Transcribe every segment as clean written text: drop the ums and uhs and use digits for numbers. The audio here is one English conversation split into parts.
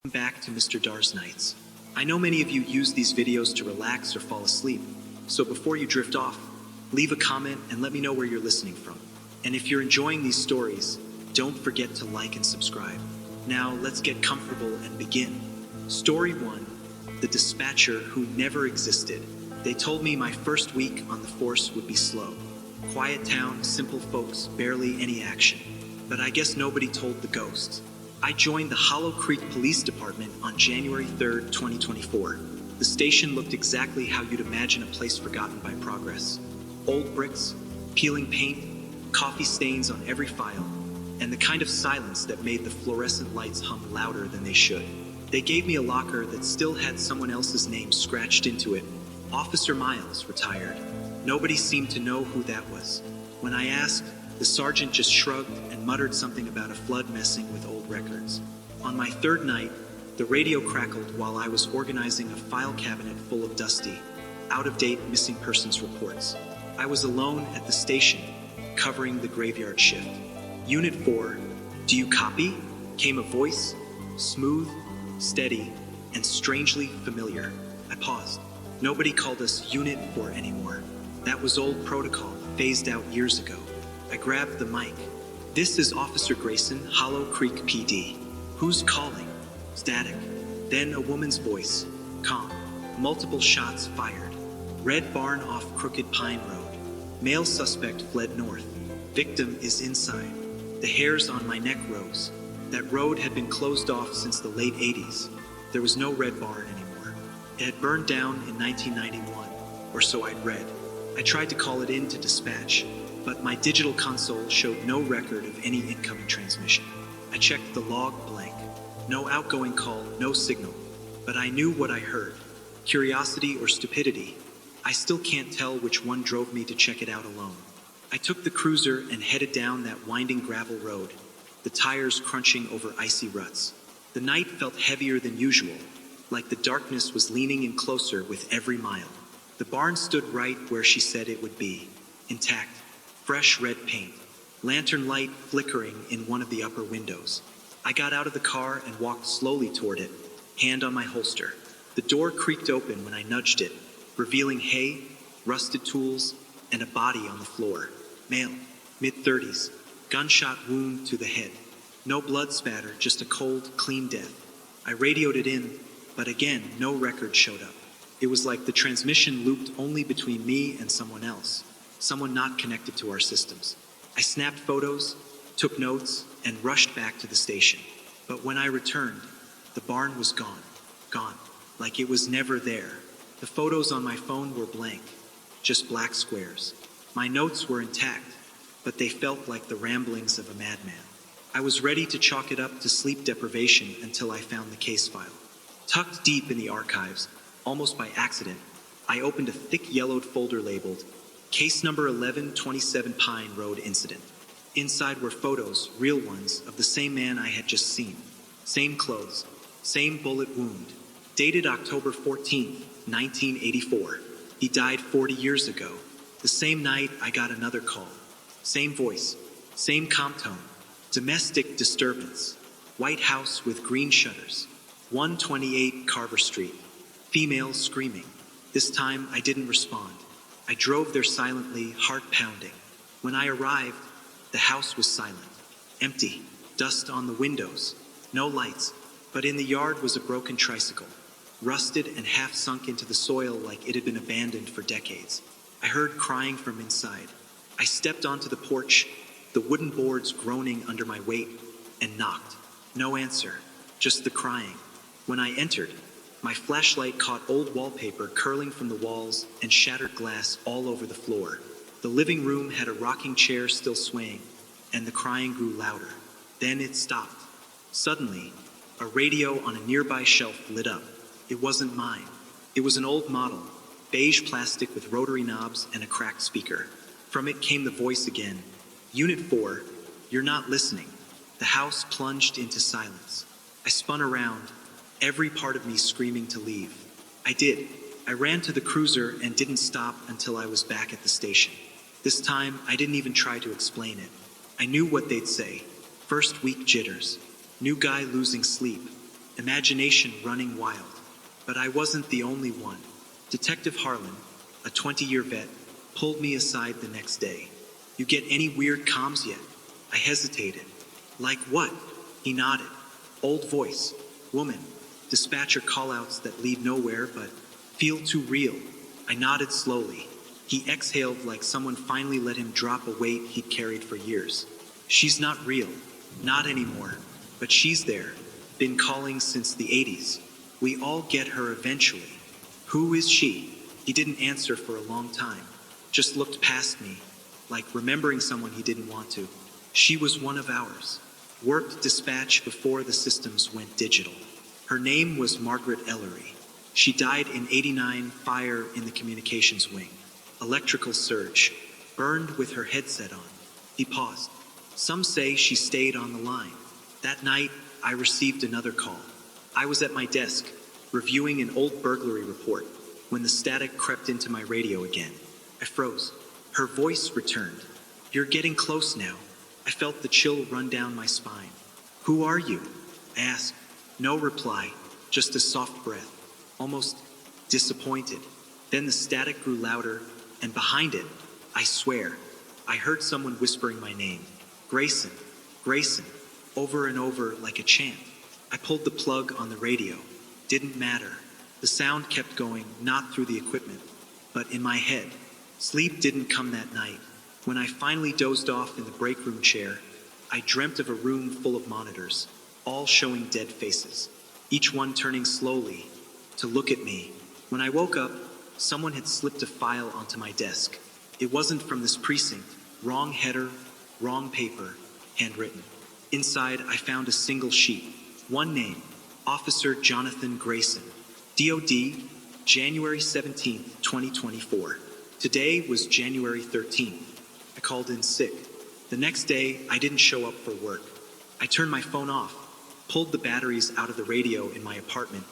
Welcome back to Mr. DarXnights. I know many of you use these videos to relax or fall asleep, so before you drift off, leave a comment and let me know where you're listening from. And if you're enjoying these stories, don't forget to like and subscribe. Now let's get comfortable and begin. Story 1, The Dispatcher Who Never Existed. They told me my first week on the force would be slow. Quiet town, simple folks, barely any action. But I guess nobody told the ghosts. I joined the Hollow Creek Police Department on January 3rd, 2024. The station looked exactly how you'd imagine a place forgotten by progress. Old bricks, peeling paint, coffee stains on every file, and the kind of silence that made the fluorescent lights hum louder than they should. They gave me a locker that still had someone else's name scratched into it. Officer Miles, retired. Nobody seemed to know who that was. When I asked, the sergeant just shrugged and muttered something about a flood messing with old records. On my third night, the radio crackled while I was organizing a file cabinet full of dusty, out-of-date missing persons reports. I was alone at the station, covering the graveyard shift. Unit 4, do you copy? Came a voice, smooth, steady, and strangely familiar. I paused. Nobody called us Unit 4 anymore. That was old protocol, phased out years ago. I grabbed the mic. This is Officer Grayson, Hollow Creek PD. Who's calling? Static. Then a woman's voice. Calm. Multiple shots fired. Red barn off Crooked Pine Road. Male suspect fled north. Victim is inside. The hairs on my neck rose. That road had been closed off since the late 80s. There was no red barn anymore. It had burned down in 1991, or so I'd read. I tried to call it in to dispatch, but my digital console showed no record of any incoming transmission. I checked the log blank. No outgoing call, no signal. But I knew what I heard. Curiosity or stupidity. I still can't tell which one drove me to check it out alone. I took the cruiser and headed down that winding gravel road, the tires crunching over icy ruts. The night felt heavier than usual, like the darkness was leaning in closer with every mile. The barn stood right where she said it would be, intact. Fresh red paint, lantern light flickering in one of the upper windows. I got out of the car and walked slowly toward it, hand on my holster. The door creaked open when I nudged it, revealing hay, rusted tools, and a body on the floor. Male, mid-30s, gunshot wound to the head. No blood spatter, just a cold, clean death. I radioed it in, but again, no record showed up. It was like the transmission looped only between me and someone else. Someone not connected to our systems. I snapped photos, took notes, and rushed back to the station. But when I returned, the barn was gone. Gone. Like it was never there. The photos on my phone were blank, just black squares. My notes were intact, but they felt like the ramblings of a madman. I was ready to chalk it up to sleep deprivation until I found the case file. Tucked deep in the archives, almost by accident, I opened a thick yellowed folder labeled Case number 1127 Pine Road Incident. Inside were photos, real ones, of the same man I had just seen. Same clothes, same bullet wound. Dated October 14th, 1984. He died 40 years ago. The same night I got another call. Same voice, same calm tone. Domestic disturbance. White house with green shutters. 128 Carver Street. Female screaming. This time I didn't respond. I drove there silently, heart pounding. When I arrived, the house was silent, empty, dust on the windows, no lights, but in the yard was a broken tricycle, rusted and half sunk into the soil like it had been abandoned for decades. I heard crying from inside. I stepped onto the porch, the wooden boards groaning under my weight, and knocked. No answer, just the crying. When I entered, my flashlight caught old wallpaper curling from the walls and shattered glass all over the floor. The living room had a rocking chair still swaying, and the crying grew louder. Then it stopped. Suddenly, a radio on a nearby shelf lit up. It wasn't mine. It was an old model, beige plastic with rotary knobs and a cracked speaker. From it came the voice again. Unit 4, you're not listening. The house plunged into silence. I spun around, every part of me screaming to leave. I did. I ran to the cruiser and didn't stop until I was back at the station. This time, I didn't even try to explain it. I knew what they'd say. First week jitters. New guy losing sleep. imagination running wild. But I wasn't the only one. Detective Harlan, a 20-year vet, pulled me aside the next day. "You get any weird comms yet?" I hesitated. "Like what?" He nodded. "Old voice, woman, dispatcher callouts that lead nowhere but feel too real." I nodded slowly. He exhaled like someone finally let him drop a weight he'd carried for years. "She's not real. Not anymore. But she's there. Been calling since the 80s. We all get her eventually." "Who is she?" He didn't answer for a long time. Just looked past me, like remembering someone he didn't want to. "She was one of ours. Worked dispatch before the systems went digital. Her name was Margaret Ellery. She died in '89, fire in the communications wing. Electrical surge. Burned with her headset on." He paused. "Some say she stayed on the line." That night, I received another call. I was at my desk, reviewing an old burglary report, when the static crept into my radio again. I froze. Her voice returned. "You're getting close now." I felt the chill run down my spine. "Who are you?" I asked. No reply, just a soft breath, almost disappointed. Then the static grew louder, and behind it, I swear, I heard someone whispering my name. "Grayson, Grayson," over and over like a chant. I pulled the plug on the radio. Didn't matter. The sound kept going, not through the equipment, but in my head. Sleep didn't come that night. When I finally dozed off in the break room chair, I dreamt of a room full of monitors, all showing dead faces, each one turning slowly to look at me. When I woke up, someone had slipped a file onto my desk. It wasn't from this precinct. Wrong header, wrong paper, handwritten. Inside, I found a single sheet. One name, Officer Jonathan Grayson. DOD, January 17th, 2024. Today was January 13th. I called in sick. The next day, I didn't show up for work. I turned my phone off, pulled the batteries out of the radio in my apartment,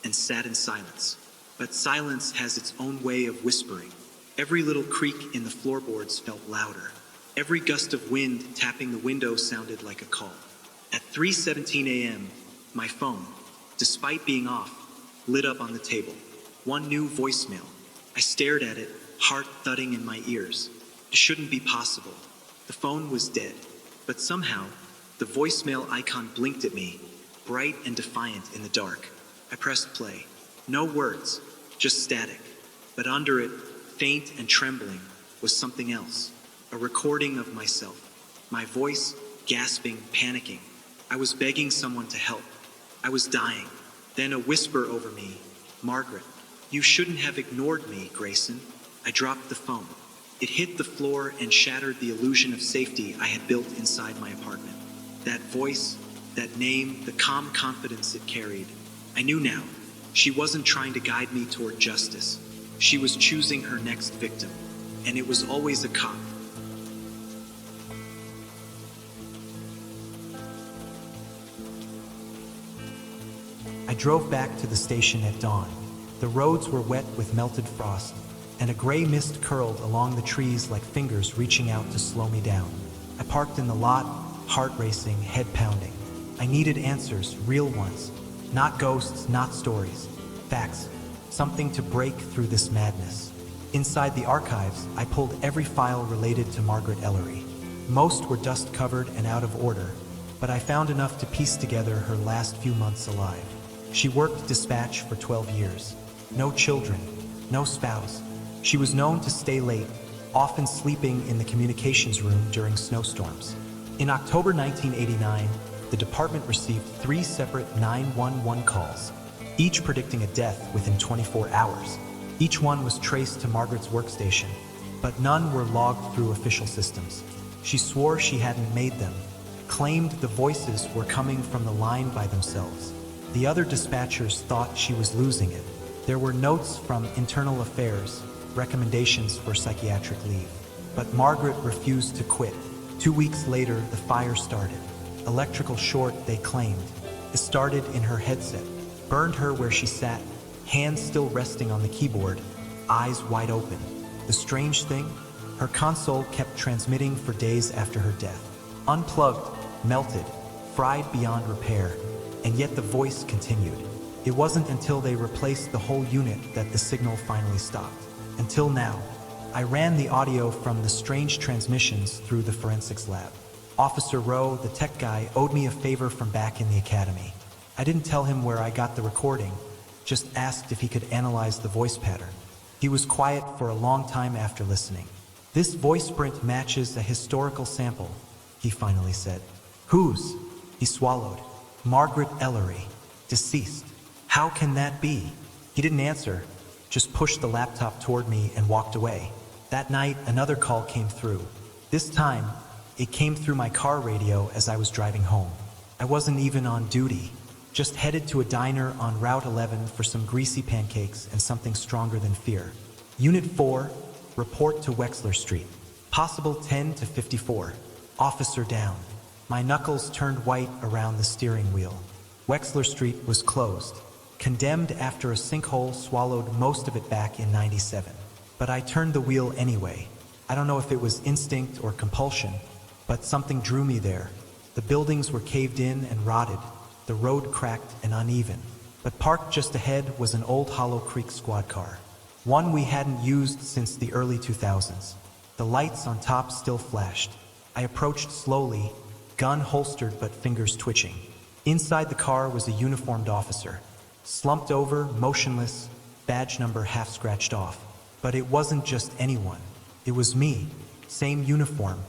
and sat in silence. But silence has its own way of whispering. Every little creak in the floorboards felt louder. Every gust of wind tapping the window sounded like a call. At 3:17 a.m., my phone, despite being off, lit up on the table. One new voicemail. I stared at it, heart thudding in my ears. It shouldn't be possible. The phone was dead. But somehow, the voicemail icon blinked at me, bright and defiant in the dark. I pressed play. No words, just static. But under it, faint and trembling, was something else. A recording of myself. My voice, gasping, panicking. I was begging someone to help. I was dying. Then a whisper over me. "Margaret, you shouldn't have ignored me, Grayson." I dropped the phone. It hit the floor and shattered the illusion of safety I had built inside my apartment. That voice, that name, the calm confidence it carried. I knew now. She wasn't trying to guide me toward justice. She was choosing her next victim. And it was always a cop. I drove back to the station at dawn. The roads were wet with melted frost, and a gray mist curled along the trees like fingers reaching out to slow me down. I parked in the lot, heart racing, head pounding. I needed answers, real ones. Not ghosts, not stories. Facts. Something to break through this madness. Inside the archives, I pulled every file related to Margaret Ellery. Most were dust-covered and out of order, but I found enough to piece together her last few months alive. She worked dispatch for 12 years. No children, no spouse. She was known to stay late, often sleeping in the communications room during snowstorms. In October 1989, the department received 3 separate 911 calls, each predicting a death within 24 hours. Each one was traced to Margaret's workstation, but none were logged through official systems. She swore she hadn't made them, claimed the voices were coming from the line by themselves. The other dispatchers thought she was losing it. There were notes from internal affairs, recommendations for psychiatric leave. But Margaret refused to quit. 2 weeks later, the fire started. Electrical short, they claimed. It started in her headset, burned her where she sat, hands still resting on the keyboard, eyes wide open. The strange thing? Her console kept transmitting for days after her death. Unplugged, melted, fried beyond repair. and yet the voice continued. It wasn't until they replaced the whole unit that the signal finally stopped. Until now, I ran the audio from the strange transmissions through the forensics lab. Officer Rowe, the tech guy, owed me a favor from back in the academy. I didn't tell him where I got the recording, just asked if he could analyze the voice pattern. He was quiet for a long time after listening. "This voice print matches a historical sample," he finally said. "Whose?" He swallowed. "Margaret Ellery, deceased." "How can that be?" He didn't answer, just pushed the laptop toward me and walked away. That night, another call came through. This time, it came through my car radio as I was driving home. I wasn't even on duty, just headed to a diner on Route 11 for some greasy pancakes and something stronger than fear. "Unit 4, report to Wexler Street. Possible 10 to 54. Officer down." My knuckles turned white around the steering wheel. Wexler Street was closed, condemned after a sinkhole swallowed most of it back in '97. But I turned the wheel anyway. I don't know if it was instinct or compulsion, but something drew me there. The buildings were caved in and rotted, the road cracked and uneven. But parked just ahead was an old Hollow Creek squad car, one we hadn't used since the early 2000s. The lights on top still flashed. I approached slowly, gun holstered but fingers twitching. Inside the car was a uniformed officer, slumped over, motionless, badge number half scratched off. But it wasn't just anyone. It was me. Same uniform,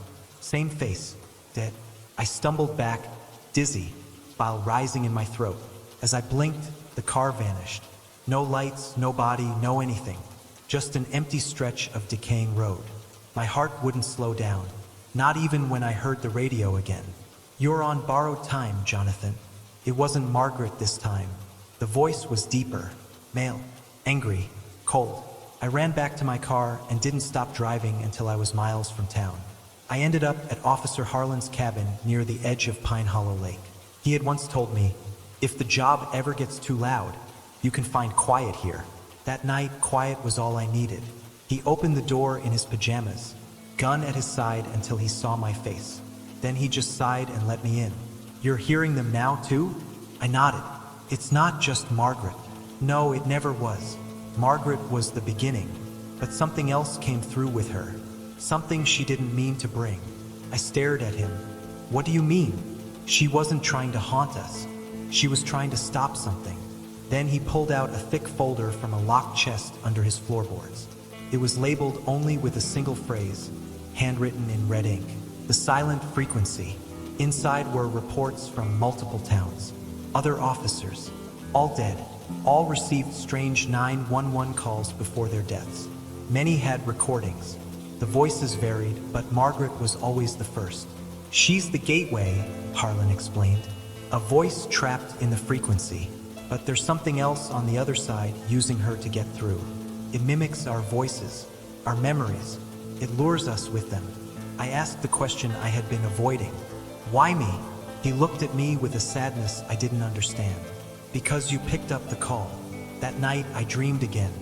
same face, dead. I stumbled back, dizzy, bile rising in my throat. As I blinked, the car vanished. No lights, no body, no anything. Just an empty stretch of decaying road. My heart wouldn't slow down, not even when I heard the radio again. "You're on borrowed time, Jonathan." It wasn't Margaret this time. The voice was deeper, male, angry, cold. I ran back to my car and didn't stop driving until I was miles from town. I ended up at Officer Harlan's cabin near the edge of Pine Hollow Lake. He had once told me, "If the job ever gets too loud, you can find quiet here." That night, quiet was all I needed. He opened the door in his pajamas, gun at his side until he saw my face. Then he just sighed and let me in. "You're hearing them now, too?" I nodded. "It's not just Margaret." No, it never was. Margaret was the beginning, but something else came through with her. Something she didn't mean to bring. I stared at him. "What do you mean?" "She wasn't trying to haunt us. She was trying to stop something." Then he pulled out a thick folder from a locked chest under his floorboards. It was labeled only with a single phrase, handwritten in red ink. "The Silent Frequency." Inside were reports from multiple towns. Other officers, all dead. All received strange 911 calls before their deaths. Many had recordings. The voices varied, but Margaret was always the first. "She's the gateway," Harlan explained. "A voice trapped in the frequency. But there's something else on the other side using her to get through. It mimics our voices, our memories. It lures us with them." I asked the question I had been avoiding. "Why me?" He looked at me with a sadness I didn't understand. "Because you picked up the call." That night I dreamed again.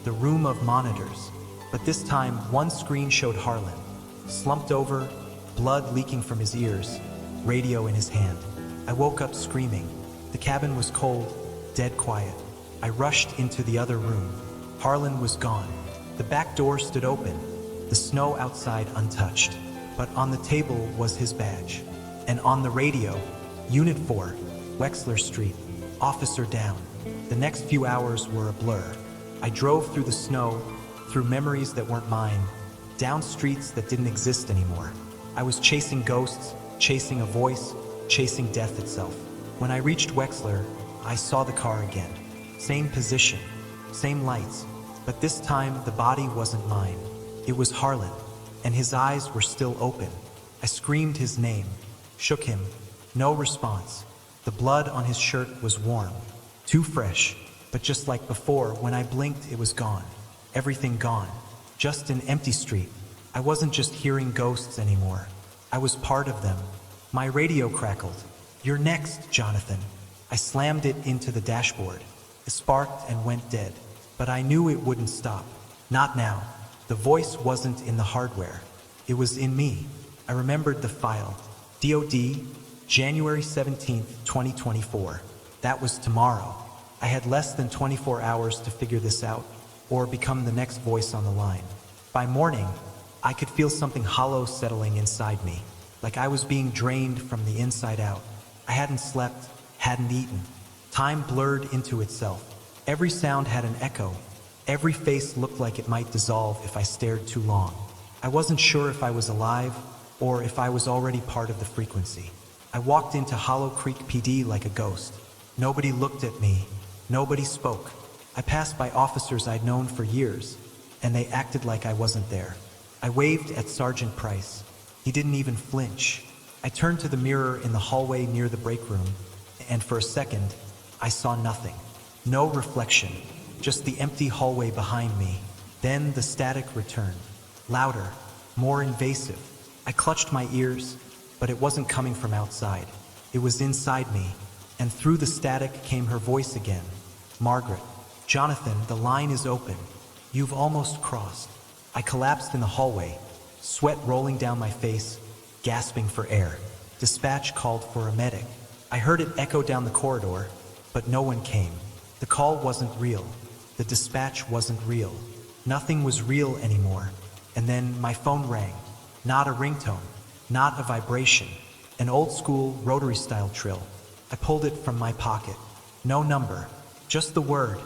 The room of monitors. But this time one screen showed Harlan, slumped over, blood leaking from his ears, radio in his hand. I woke up screaming. The cabin was cold, dead quiet. I rushed into the other room. Harlan was gone. The back door stood open, the snow outside untouched. But on the table was his badge. And on the radio, Unit 4, Wexler Street, Officer down. The next few hours were a blur. I drove through the snow, through memories that weren't mine, down streets that didn't exist anymore. I was chasing ghosts, chasing a voice, chasing death itself. When I reached Wexler, I saw the car again. Same position, same lights, but this time the body wasn't mine. It was Harlan, and his eyes were still open. I screamed his name, shook him. No response. The blood on his shirt was warm, too fresh, but just like before, when I blinked, it was gone. Everything gone. Just an empty street. I wasn't just hearing ghosts anymore. I was part of them. My radio crackled. "You're next, Jonathan." I slammed it into the dashboard. It sparked and went dead. But I knew it wouldn't stop. Not now. The voice wasn't in the hardware. It was in me. I remembered the file. DOD, January 17th, 2024. That was tomorrow. I had less than 24 hours to figure this out, or become the next voice on the line. By morning, I could feel something hollow settling inside me, like I was being drained from the inside out. I hadn't slept, hadn't eaten. Time blurred into itself. Every sound had an echo. Every face looked like it might dissolve if I stared too long. I wasn't sure if I was alive, or if I was already part of the frequency. I walked into Hollow Creek PD like a ghost. Nobody looked at me. Nobody spoke. I passed by officers I'd known for years, and they acted like I wasn't there. I waved at Sergeant Price. He didn't even flinch. I turned to the mirror in the hallway near the break room, and for a second, I saw nothing. No reflection, just the empty hallway behind me. Then the static returned. Louder, more invasive. I clutched my ears, but it wasn't coming from outside. It was inside me, and through the static came her voice again. Margaret, Jonathan, the line is open. You've almost crossed. I collapsed in the hallway, sweat rolling down my face, gasping for air. Dispatch called for a medic. I heard it echo down the corridor, but no one came. The call wasn't real. The dispatch wasn't real. Nothing was real anymore. And then my phone rang. Not a ringtone, not a vibration. An old-school rotary-style trill. I pulled it from my pocket. No number, just the word,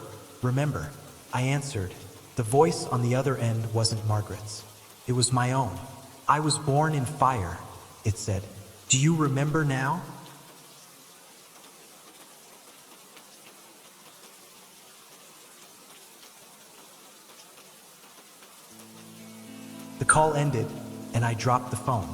remember. I answered. The voice on the other end wasn't Margaret's. It was my own. I was born in fire, it said. Do you remember now? The call ended, and I dropped the phone.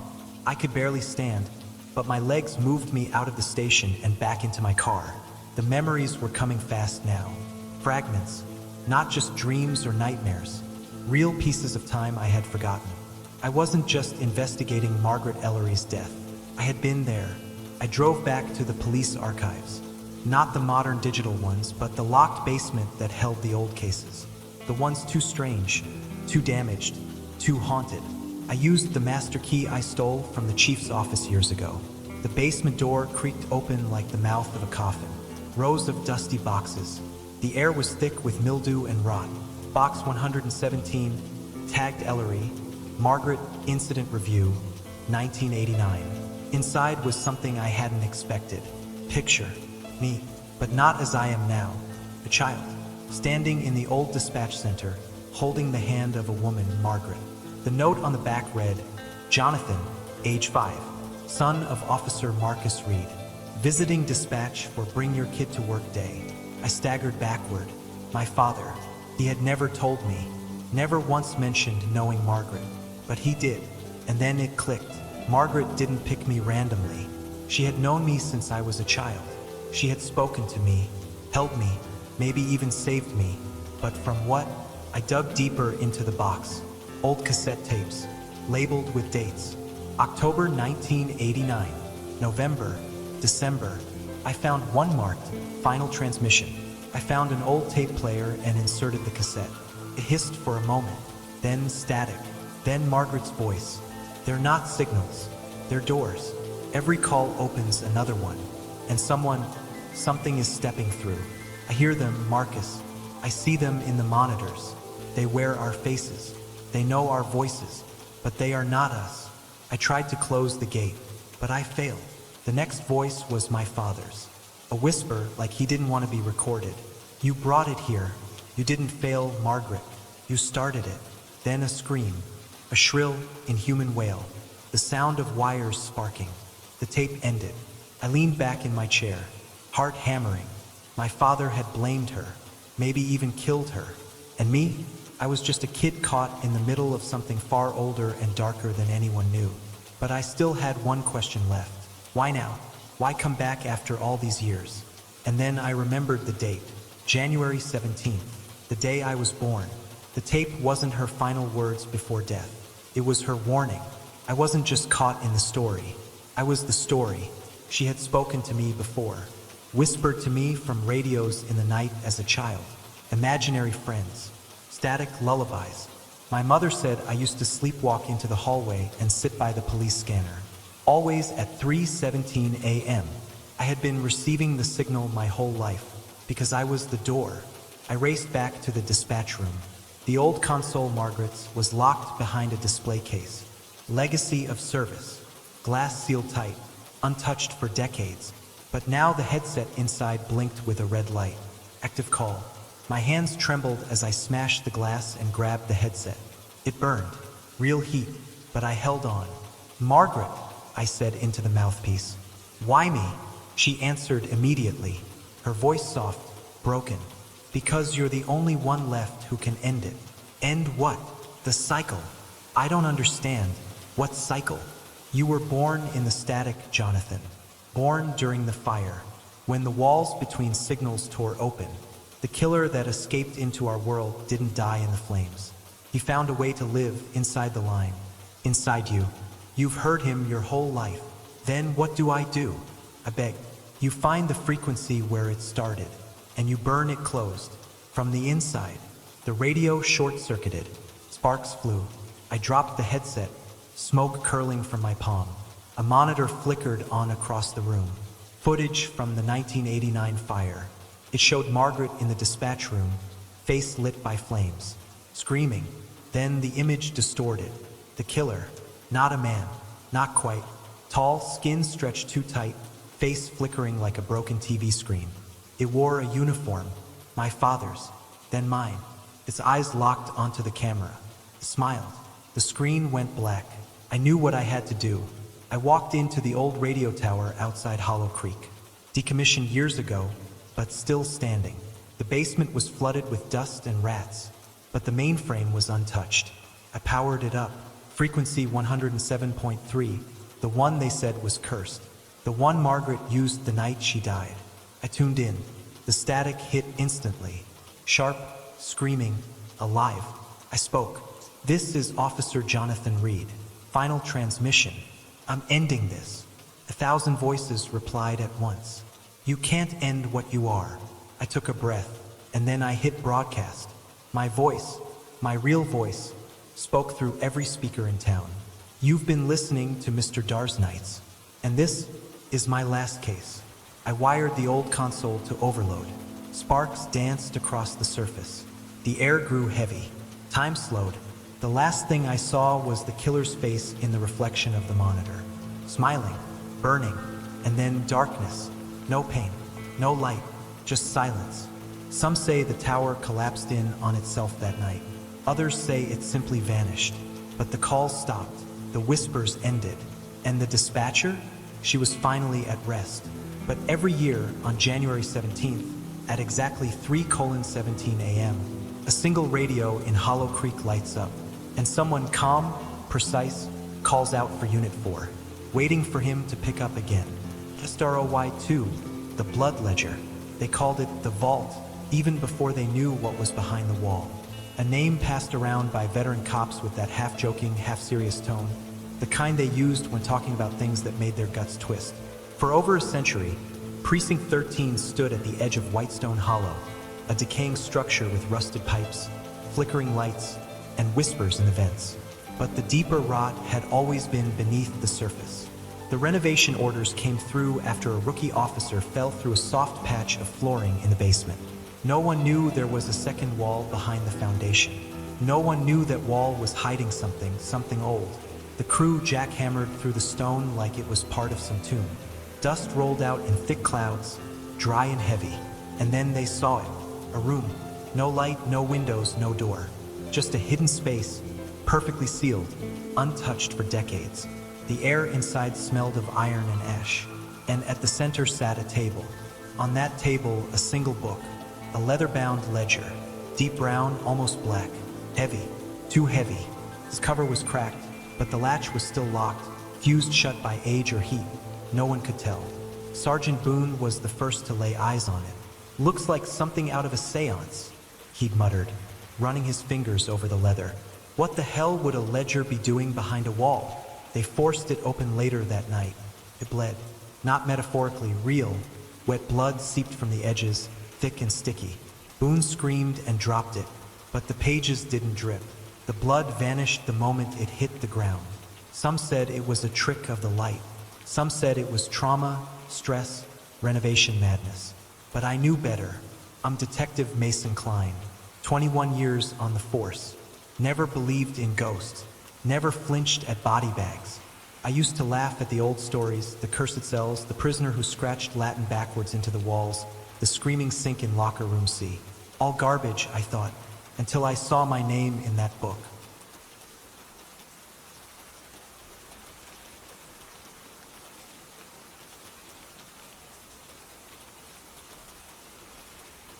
I could barely stand, but my legs moved me out of the station and back into my car. The memories were coming fast now. Fragments, not just dreams or nightmares. Real pieces of time I had forgotten. I wasn't just investigating Margaret Ellery's death. I had been there. I drove back to the police archives. Not the modern digital ones, but the locked basement that held the old cases. The ones too strange, too damaged, too haunted. I used the master key I stole from the chief's office years ago. The basement door creaked open like the mouth of a coffin. Rows of dusty boxes. The air was thick with mildew and rot. Box 117, tagged Ellery, Margaret Incident Review, 1989. Inside was something I hadn't expected. Picture, me, but not as I am now. A child, standing in the old dispatch center, holding the hand of a woman, Margaret. The note on the back read, Jonathan, age 5, son of Officer Marcus Reed, visiting dispatch for Bring Your Kid to Work Day. I staggered backward. My father, he had never told me, never once mentioned knowing Margaret, but he did. And then it clicked. Margaret didn't pick me randomly. She had known me since I was a child. She had spoken to me, held me, maybe even saved me. But from what? I dug deeper into the box. Old cassette tapes, labeled with dates. October 1989, November, December. I found one marked, Final Transmission. I found an old tape player and inserted the cassette. It hissed for a moment, then static, then Margaret's voice. They're not signals, they're doors. Every call opens another one, and something is stepping through. I hear them, Marcus. I see them in the monitors. They wear our faces. They know our voices, but they are not us. I tried to close the gate, but I failed. The next voice was my father's. A whisper like he didn't want to be recorded. You brought it here. You didn't fail, Margaret. You started it. Then a scream. A shrill, inhuman wail. The sound of wires sparking. The tape ended. I leaned back in my chair, heart hammering. My father had blamed her, maybe even killed her. And me? I was just a kid caught in the middle of something far older and darker than anyone knew. But I still had one question left. Why now? Why come back after all these years? And then I remembered the date, January 17th, the day I was born. The tape wasn't her final words before death. It was her warning. I wasn't just caught in the story. I was the story. She had spoken to me before, whispered to me from radios in the night as a child, imaginary friends, static lullabies. My mother said I used to sleepwalk into the hallway and sit by the police scanner, always at 3:17 a.m. I had been receiving the signal my whole life, because I was the door. I raced back to the dispatch room. The old console, Margaret's, was locked behind a display case. Legacy of service. Glass sealed tight, untouched for decades. But now the headset inside blinked with a red light. Active call. My hands trembled as I smashed the glass and grabbed the headset. It burned. Real heat. But I held on. "Margaret," I said into the mouthpiece. "Why me?" She answered immediately, her voice soft, broken. "Because you're the only one left who can end it." "End what?" "The cycle." "I don't understand. What cycle?" "You were born in the static, Jonathan. Born during the fire, when the walls between signals tore open. The killer that escaped into our world didn't die in the flames. He found a way to live inside the line. Inside you. You've heard him your whole life. Then what do? I beg. You find the frequency where it started, and you burn it closed. From the inside, the radio short-circuited. Sparks flew. I dropped the headset, smoke curling from my palm. A monitor flickered on across the room. Footage from the 1989 fire. It showed Margaret in the dispatch room, face lit by flames, screaming. Then the image distorted. The killer, not a man, not quite. Tall, skin stretched too tight, face flickering like a broken TV screen. It wore a uniform, my father's, then mine. Its eyes locked onto the camera. It smiled. The screen went black. I knew what I had to do. I walked into the old radio tower outside Hollow Creek. Decommissioned years ago, but still standing. The basement was flooded with dust and rats, but the mainframe was untouched. I powered it up. Frequency 107.3, the one they said was cursed. The one Margaret used the night she died. I tuned in. The static hit instantly. Sharp, screaming, alive. I spoke. "This is Officer Jonathan Reed. Final transmission. I'm ending this." 1,000 voices replied at once. "You can't end what you are." I took a breath, and then I hit broadcast. My voice, my real voice, spoke through every speaker in town. "You've been listening to Mr. DarXnights, and this is my last case." I wired the old console to overload. Sparks danced across the surface. The air grew heavy. Time slowed. The last thing I saw was the killer's face in the reflection of the monitor. Smiling, burning, and then darkness. No pain, no light, just silence. Some say the tower collapsed in on itself that night. Others say it simply vanished. But the call stopped, the whispers ended, and the dispatcher? She was finally at rest. But every year, on January 17th, at exactly 3:17 a.m., a single radio in Hollow Creek lights up, and someone calm, precise, calls out for Unit 4, waiting for him to pick up again. SROY2, the blood ledger. They called it the vault, even before they knew what was behind the wall. A name passed around by veteran cops with that half-joking, half-serious tone, the kind they used when talking about things that made their guts twist. For over a century, Precinct 13 stood at the edge of Whitestone Hollow, a decaying structure with rusted pipes, flickering lights, and whispers in the vents. But the deeper rot had always been beneath the surface. The renovation orders came through after a rookie officer fell through a soft patch of flooring in the basement. No one knew there was a second wall behind the foundation. No one knew that wall was hiding something old. The crew jackhammered through the stone like it was part of some tomb. Dust rolled out in thick clouds, dry and heavy, and then they saw it. A room. No light, no windows, no door. Just a hidden space, perfectly sealed, untouched for decades. The air inside smelled of iron and ash, and at the center sat a table. On that table, a single book, a leather-bound ledger, deep brown, almost black, heavy, too heavy. Its cover was cracked, but the latch was still locked, fused shut by age or heat. No one could tell. Sergeant Boone was the first to lay eyes on it. "Looks like something out of a seance," he'd muttered, running his fingers over the leather. What the hell would a ledger be doing behind a wall? They forced it open later that night. It bled. Not metaphorically, real. Wet blood seeped from the edges, thick and sticky. Boone screamed and dropped it, but the pages didn't drip. The blood vanished the moment it hit the ground. Some said it was a trick of the light. Some said it was trauma, stress, renovation madness. But I knew better. I'm Detective Mason Klein, 21 years on the force. Never believed in ghosts. Never flinched at body bags. I used to laugh at the old stories, the cursed cells, the prisoner who scratched Latin backwards into the walls, the screaming sink in locker room C. All garbage, I thought, until I saw my name in that book.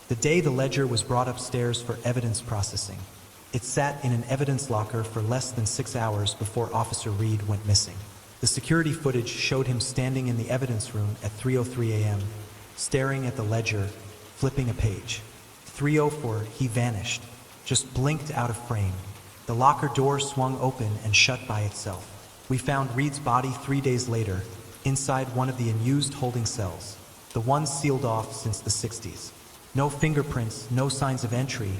The day the ledger was brought upstairs for evidence processing, it sat in an evidence locker for less than 6 hours before Officer Reed went missing. The security footage showed him standing in the evidence room at 3:03 a.m., staring at the ledger, flipping a page. 3:04, he vanished, just blinked out of frame. The locker door swung open and shut by itself. We found Reed's body 3 days later, inside one of the unused holding cells, the one sealed off since the 60s. No fingerprints, no signs of entry,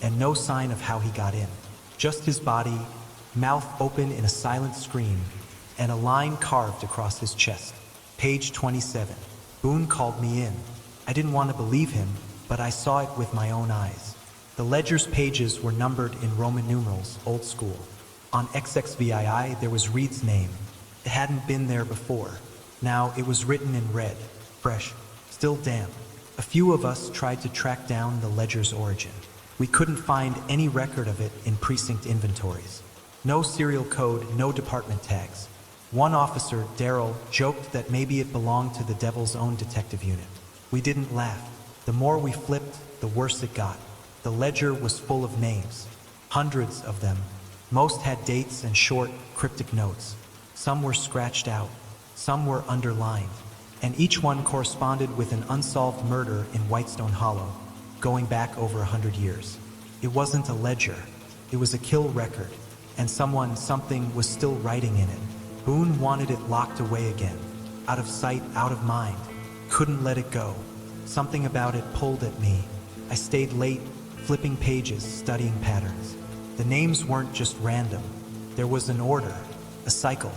and no sign of how he got in. Just his body, mouth open in a silent scream, and a line carved across his chest. Page 27. Boone called me in. I didn't want to believe him, but I saw it with my own eyes. The ledger's pages were numbered in Roman numerals, old school. On XXVII, there was Reed's name. It hadn't been there before. Now it was written in red, fresh, still damp. A few of us tried to track down the ledger's origin. We couldn't find any record of it in precinct inventories. No serial code, no department tags. One officer, Daryl, joked that maybe it belonged to the devil's own detective unit. We didn't laugh. The more we flipped, the worse it got. The ledger was full of names, hundreds of them. Most had dates and short, cryptic notes. Some were scratched out, some were underlined, and each one corresponded with an unsolved murder in Whitestone Hollow, going back over 100 years. It wasn't a ledger, it was a kill record, and something was still writing in it. Boone wanted it locked away again, out of sight, out of mind. Couldn't let it go. Something about it pulled at me. I stayed late, flipping pages, studying patterns. The names weren't just random. There was an order, a cycle.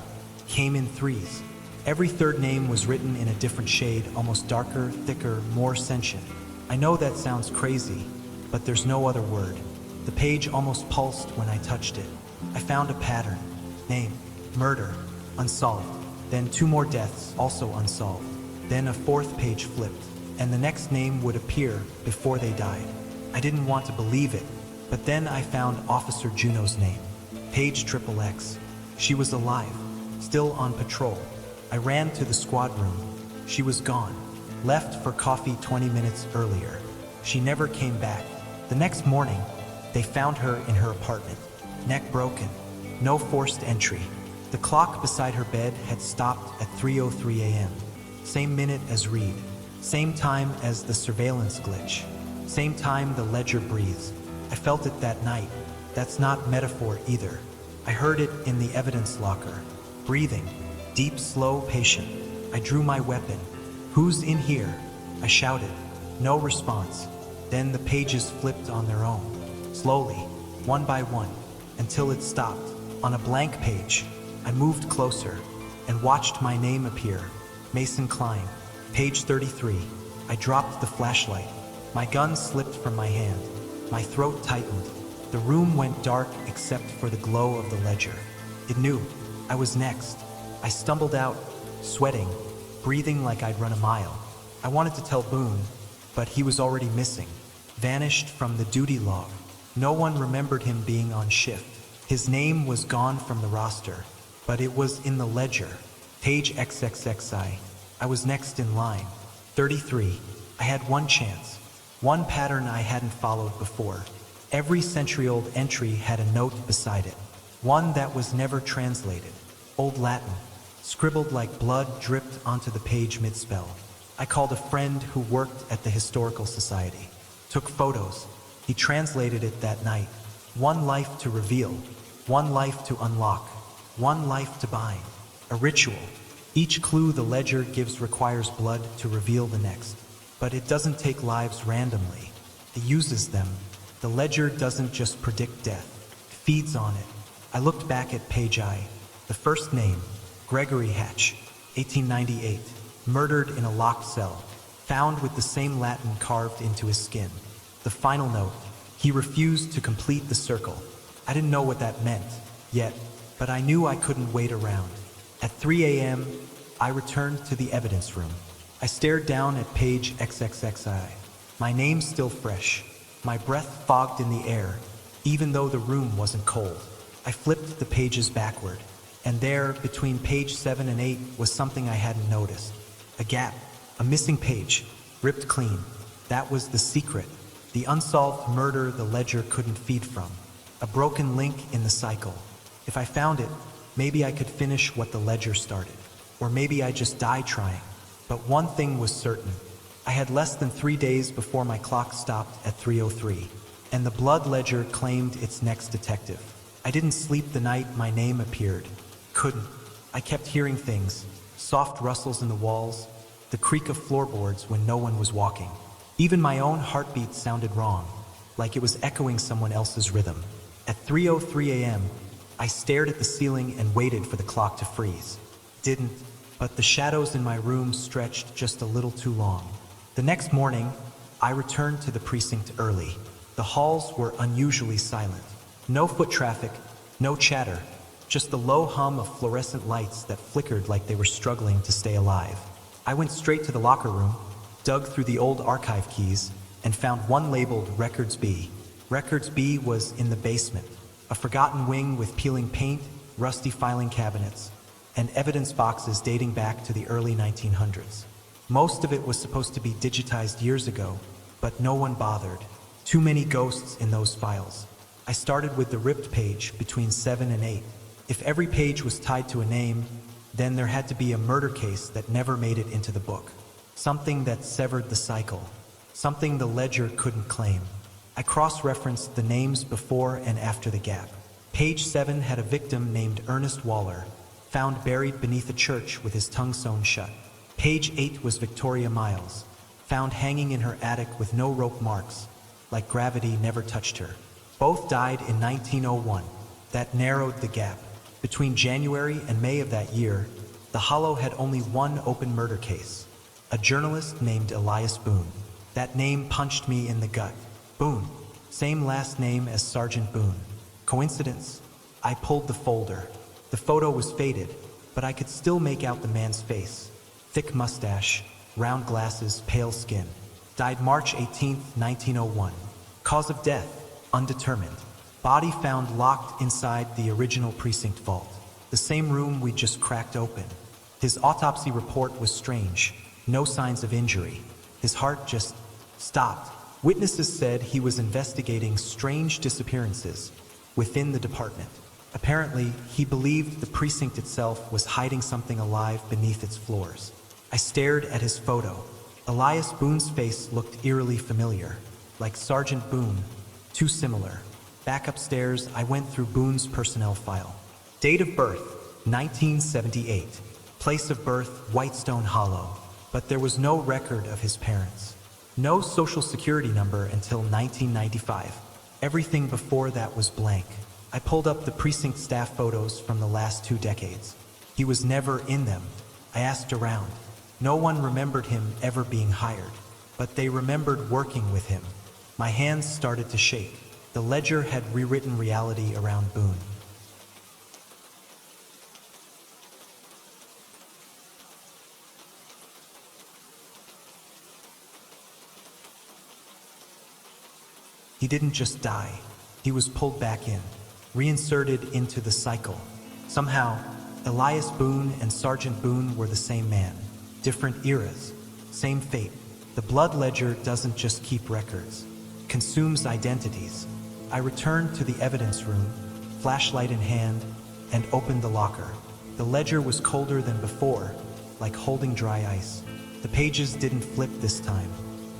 Came in threes. Every third name was written in a different shade, almost darker, thicker, more sentient. I know that sounds crazy, but there's no other word. The page almost pulsed when I touched it. I found a pattern. Name, murder, unsolved. Then 2 more deaths, also unsolved. Then a 4th page flipped, and the next name would appear before they died. I didn't want to believe it, but then I found Officer Juno's name. Page XXX. She was alive, still on patrol. I ran to the squad room. She was gone. Left for coffee 20 minutes earlier. She never came back. The next morning, they found her in her apartment. Neck broken. No forced entry. The clock beside her bed had stopped at 3:03 a.m. Same minute as Reed. Same time as the surveillance glitch. Same time the ledger breathes. I felt it that night. That's not metaphor either. I heard it in the evidence locker. Breathing. Deep, slow, patient. I drew my weapon. Who's in here? I shouted. No response. Then the pages flipped on their own. Slowly, one by one, until it stopped. On a blank page, I moved closer and watched my name appear. Mason Klein. Page 33. I dropped the flashlight. My gun slipped from my hand. My throat tightened. The room went dark except for the glow of the ledger. It knew. I was next. I stumbled out, sweating, breathing like I'd run a mile. I wanted to tell Boone, but he was already missing. Vanished from the duty log. No one remembered him being on shift. His name was gone from the roster, but it was in the ledger. Page XXXI. I was next in line. 33. I had one chance. One pattern I hadn't followed before. Every century-old entry had a note beside it. One that was never translated. Old Latin. Scribbled like blood dripped onto the page mid-spell. I called a friend who worked at the Historical Society. Took photos. He translated it that night. One life to reveal. One life to unlock. One life to bind. A ritual. Each clue the ledger gives requires blood to reveal the next. But it doesn't take lives randomly. It uses them. The ledger doesn't just predict death. It feeds on it. I looked back at page I. The first name, Gregory Hatch, 1898, murdered in a locked cell. found with the same Latin carved into his skin. The final note, he refused to complete the circle. I didn't know what that meant yet, but I knew I couldn't wait around. At 3 a.m., I returned to the evidence room. I stared down at page XXXI. My name still fresh, my breath fogged in the air, even though the room wasn't cold. I flipped the pages backward, and there, between page 7 and 8, was something I hadn't noticed. A gap, a missing page, ripped clean. That was the secret, the unsolved murder the ledger couldn't feed from. A broken link in the cycle. If I found it, maybe I could finish what the ledger started. Or maybe I'd just die trying. But one thing was certain. I had less than 3 days before my clock stopped at 3:03, and the blood ledger claimed its next detective. I didn't sleep the night my name appeared. Couldn't. I kept hearing things, soft rustles in the walls, the creak of floorboards when no one was walking. Even my own heartbeat sounded wrong, like it was echoing someone else's rhythm. At 3:03 a.m., I stared at the ceiling and waited for the clock to freeze. Didn't, but the shadows in my room stretched just a little too long. The next morning, I returned to the precinct early. The halls were unusually silent. No foot traffic, no chatter, just the low hum of fluorescent lights that flickered like they were struggling to stay alive. I went straight to the locker room, dug through the old archive keys, and found one labeled Records B. Records B was in the basement, a forgotten wing with peeling paint, rusty filing cabinets, and evidence boxes dating back to the early 1900s. Most of it was supposed to be digitized years ago, but no one bothered. Too many ghosts in those files. I started with the ripped page between 7 and 8. If every page was tied to a name, then there had to be a murder case that never made it into the book. Something that severed the cycle. Something the ledger couldn't claim. I cross-referenced the names before and after the gap. Page 7 had a victim named Ernest Waller, found buried beneath a church with his tongue sewn shut. Page 8 was Victoria Miles, found hanging in her attic with no rope marks, like gravity never touched her. Both died in 1901. That narrowed the gap. Between January and May of that year, the Hollow had only one open murder case. A journalist named Elias Boone. That name punched me in the gut. Boone, same last name as Sergeant Boone. Coincidence? I pulled the folder. The photo was faded, but I could still make out the man's face. Thick mustache, round glasses, pale skin. Died March 18, 1901. Cause of death, undetermined. Body found locked inside the original precinct vault, the same room we just cracked open. His autopsy report was strange. No signs of injury. His heart just stopped. Witnesses said he was investigating strange disappearances within the department. Apparently, he believed the precinct itself was hiding something alive beneath its floors. I stared at his photo. Elias Boone's face looked eerily familiar, like Sergeant Boone, too similar. Back upstairs, I went through Boone's personnel file. Date of birth, 1978. Place of birth, Whitestone Hollow. But there was no record of his parents. No social security number until 1995. Everything before that was blank. I pulled up the precinct staff photos from the last 2 decades. He was never in them. I asked around. No one remembered him ever being hired, but they remembered working with him. My hands started to shake. The ledger had rewritten reality around Boone. He didn't just die. He was pulled back in, reinserted into the cycle. Somehow, Elias Boone and Sergeant Boone were the same man. Different eras, same fate. The blood ledger doesn't just keep records, consumes identities. I returned to the evidence room, flashlight in hand, and opened the locker. The ledger was colder than before, like holding dry ice. The pages didn't flip this time.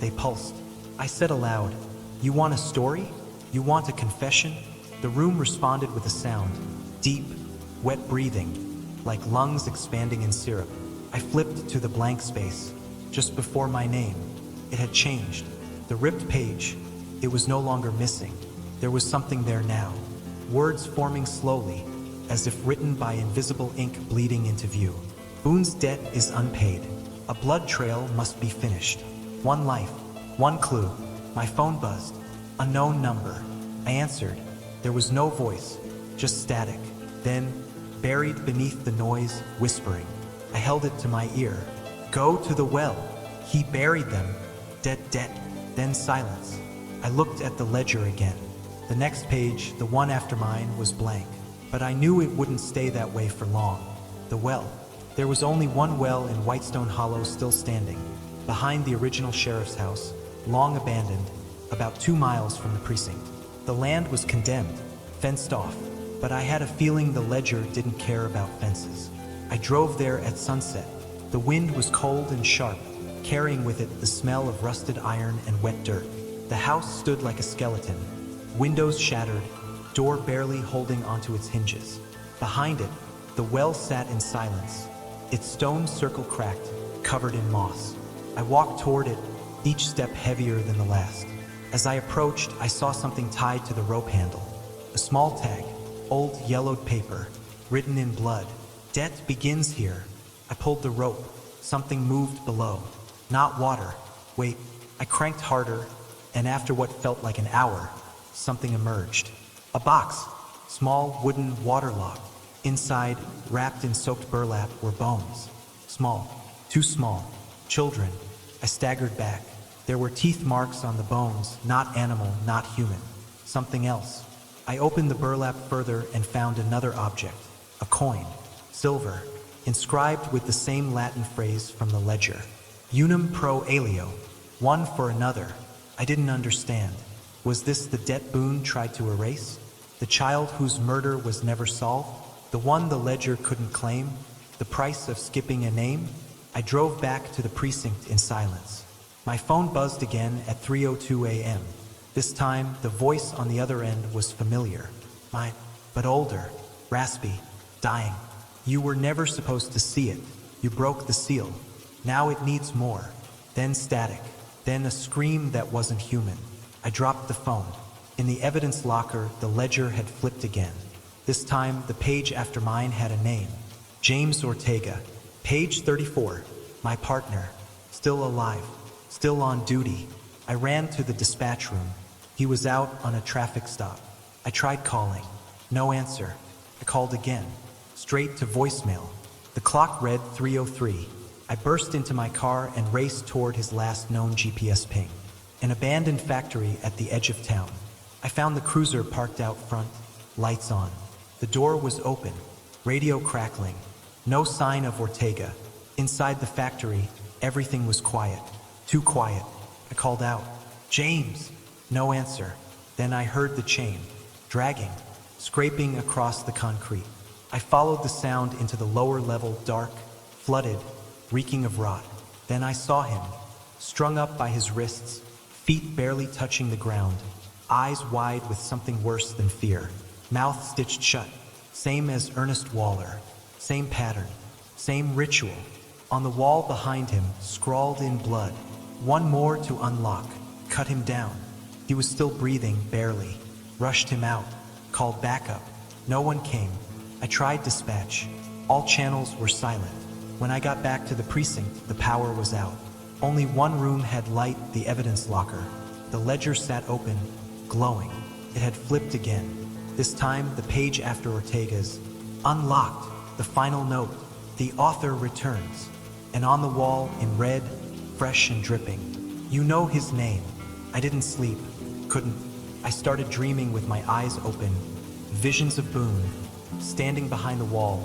They pulsed. I said aloud, "You want a story? You want a confession?" The room responded with a sound, deep, wet breathing, like lungs expanding in syrup. I flipped to the blank space, just before my name. It had changed. The ripped page, it was no longer missing. There was something there now. Words forming slowly, as if written by invisible ink bleeding into view. Boone's debt is unpaid. A blood trail must be finished. One life, one clue. My phone buzzed. Unknown number. I answered. There was no voice, just static. Then, buried beneath the noise, whispering. I held it to my ear. Go to the well. He buried them. Dead. Then silence. I looked at the ledger again. The next page, the one after mine, was blank. But I knew it wouldn't stay that way for long. The well. There was only one well in Whitestone Hollow still standing, behind the original sheriff's house, long abandoned, about 2 miles from the precinct. The land was condemned, fenced off, but I had a feeling the ledger didn't care about fences. I drove there at sunset. The wind was cold and sharp, carrying with it the smell of rusted iron and wet dirt. The house stood like a skeleton, windows shattered, door barely holding onto its hinges. Behind it, the well sat in silence, its stone circle cracked, covered in moss. I walked toward it, each step heavier than the last. As I approached, I saw something tied to the rope handle. A small tag, old yellowed paper, written in blood. Debt begins here. I pulled the rope. Something moved below. Not water. Wait, I cranked harder, and after what felt like an hour, something emerged. A box, small wooden waterlogged. Inside, wrapped in soaked burlap, were bones. Small, too small. Children. I staggered back. There were teeth marks on the bones, not animal, not human. Something else. I opened the burlap further and found another object. A coin. Silver. Inscribed with the same Latin phrase from the ledger. Unum pro alio. One for another. I didn't understand. Was this the debt Boone tried to erase? The child whose murder was never solved? The one the ledger couldn't claim? The price of skipping a name? I drove back to the precinct in silence. My phone buzzed again at 3:02 a.m. This time, the voice on the other end was familiar. Mine, but older, raspy, dying. You were never supposed to see it. You broke the seal. Now it needs more. Then static. Then a scream that wasn't human. I dropped the phone. In the evidence locker, the ledger had flipped again. This time, the page after mine had a name. James Ortega. Page 34. My partner. Still alive. Still on duty. I ran to the dispatch room. He was out on a traffic stop. I tried calling. No answer. I called again. Straight to voicemail. The clock read 3:03. I burst into my car and raced toward his last known GPS ping. An abandoned factory at the edge of town. I found the cruiser parked out front, lights on. The door was open, radio crackling. No sign of Ortega. Inside the factory, everything was quiet. Too quiet. I called out, "James!" No answer. Then I heard the chain, dragging, scraping across the concrete. I followed the sound into the lower level, dark, flooded, reeking of rot. Then I saw him, strung up by his wrists, feet barely touching the ground, eyes wide with something worse than fear, mouth stitched shut, same as Ernest Waller, same pattern, same ritual. On the wall behind him, scrawled in blood, one more to unlock, cut him down. He was still breathing, barely. Rushed him out, called backup. No one came. I tried dispatch. All channels were silent. When I got back to the precinct, the power was out. Only one room had light, the evidence locker. The ledger sat open, glowing. It had flipped again. This time, the page after Ortega's. Unlocked. The final note. The author returns. And on the wall, in red, fresh and dripping. You know his name. I didn't sleep. Couldn't. I started dreaming with my eyes open. Visions of Boone, standing behind the wall,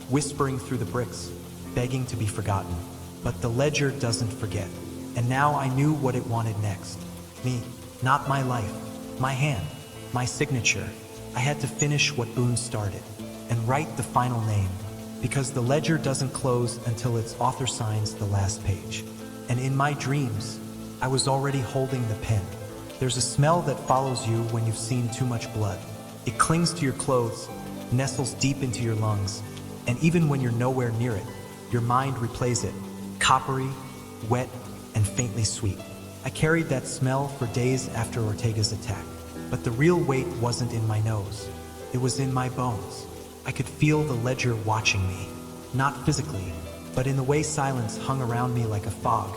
whispering through the bricks, begging to be forgotten. But the ledger doesn't forget. And now I knew what it wanted next. Me, not my life, my hand, my signature. I had to finish what Boone started and write the final name, because the ledger doesn't close until its author signs the last page. And in my dreams, I was already holding the pen. There's a smell that follows you when you've seen too much blood. It clings to your clothes, nestles deep into your lungs, and even when you're nowhere near it, your mind replays it, coppery, wet, and faintly sweet. I carried that smell for days after Ortega's attack, but the real weight wasn't in my nose. It was in my bones. I could feel the ledger watching me, not physically, but in the way silence hung around me like a fog,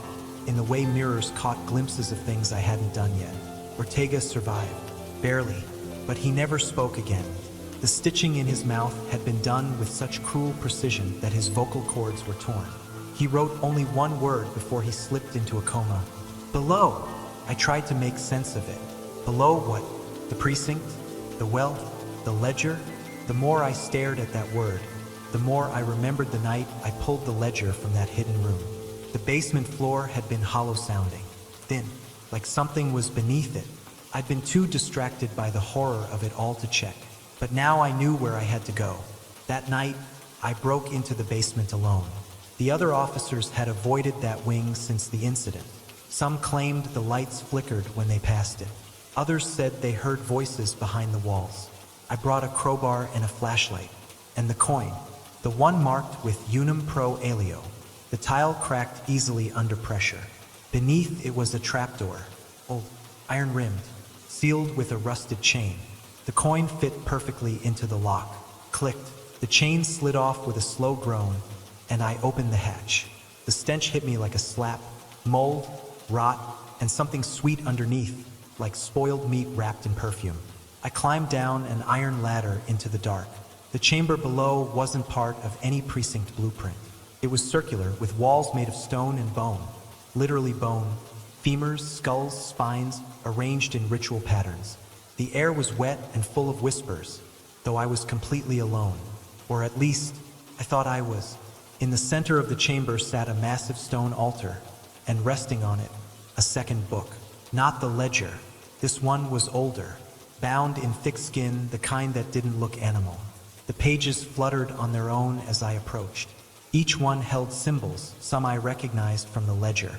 in the way mirrors caught glimpses of things I hadn't done yet. Ortega survived, barely, but he never spoke again. The stitching in his mouth had been done with such cruel precision that his vocal cords were torn. He wrote only one word before he slipped into a coma. Below! I tried to make sense of it. Below what? The precinct? The well? The ledger? The more I stared at that word, the more I remembered the night I pulled the ledger from that hidden room. The basement floor had been hollow-sounding, thin, like something was beneath it. I'd been too distracted by the horror of it all to check. But now I knew where I had to go. That night, I broke into the basement alone. The other officers had avoided that wing since the incident. Some claimed the lights flickered when they passed it. Others said they heard voices behind the walls. I brought a crowbar and a flashlight. And the coin, the one marked with Unum Pro Alio. The tile cracked easily under pressure. Beneath it was a trapdoor, old, iron-rimmed, sealed with a rusted chain. The coin fit perfectly into the lock. Clicked. The chain slid off with a slow groan, and I opened the hatch. The stench hit me like a slap. Mold, rot, and something sweet underneath, like spoiled meat wrapped in perfume. I climbed down an iron ladder into the dark. The chamber below wasn't part of any precinct blueprint. It was circular, with walls made of stone and bone. Literally bone. Femurs, skulls, spines, arranged in ritual patterns. The air was wet and full of whispers, though I was completely alone. Or at least, I thought I was. In the center of the chamber sat a massive stone altar, and resting on it, a second book. Not the ledger. This one was older, bound in thick skin, the kind that didn't look animal. The pages fluttered on their own as I approached. Each one held symbols, some I recognized from the ledger,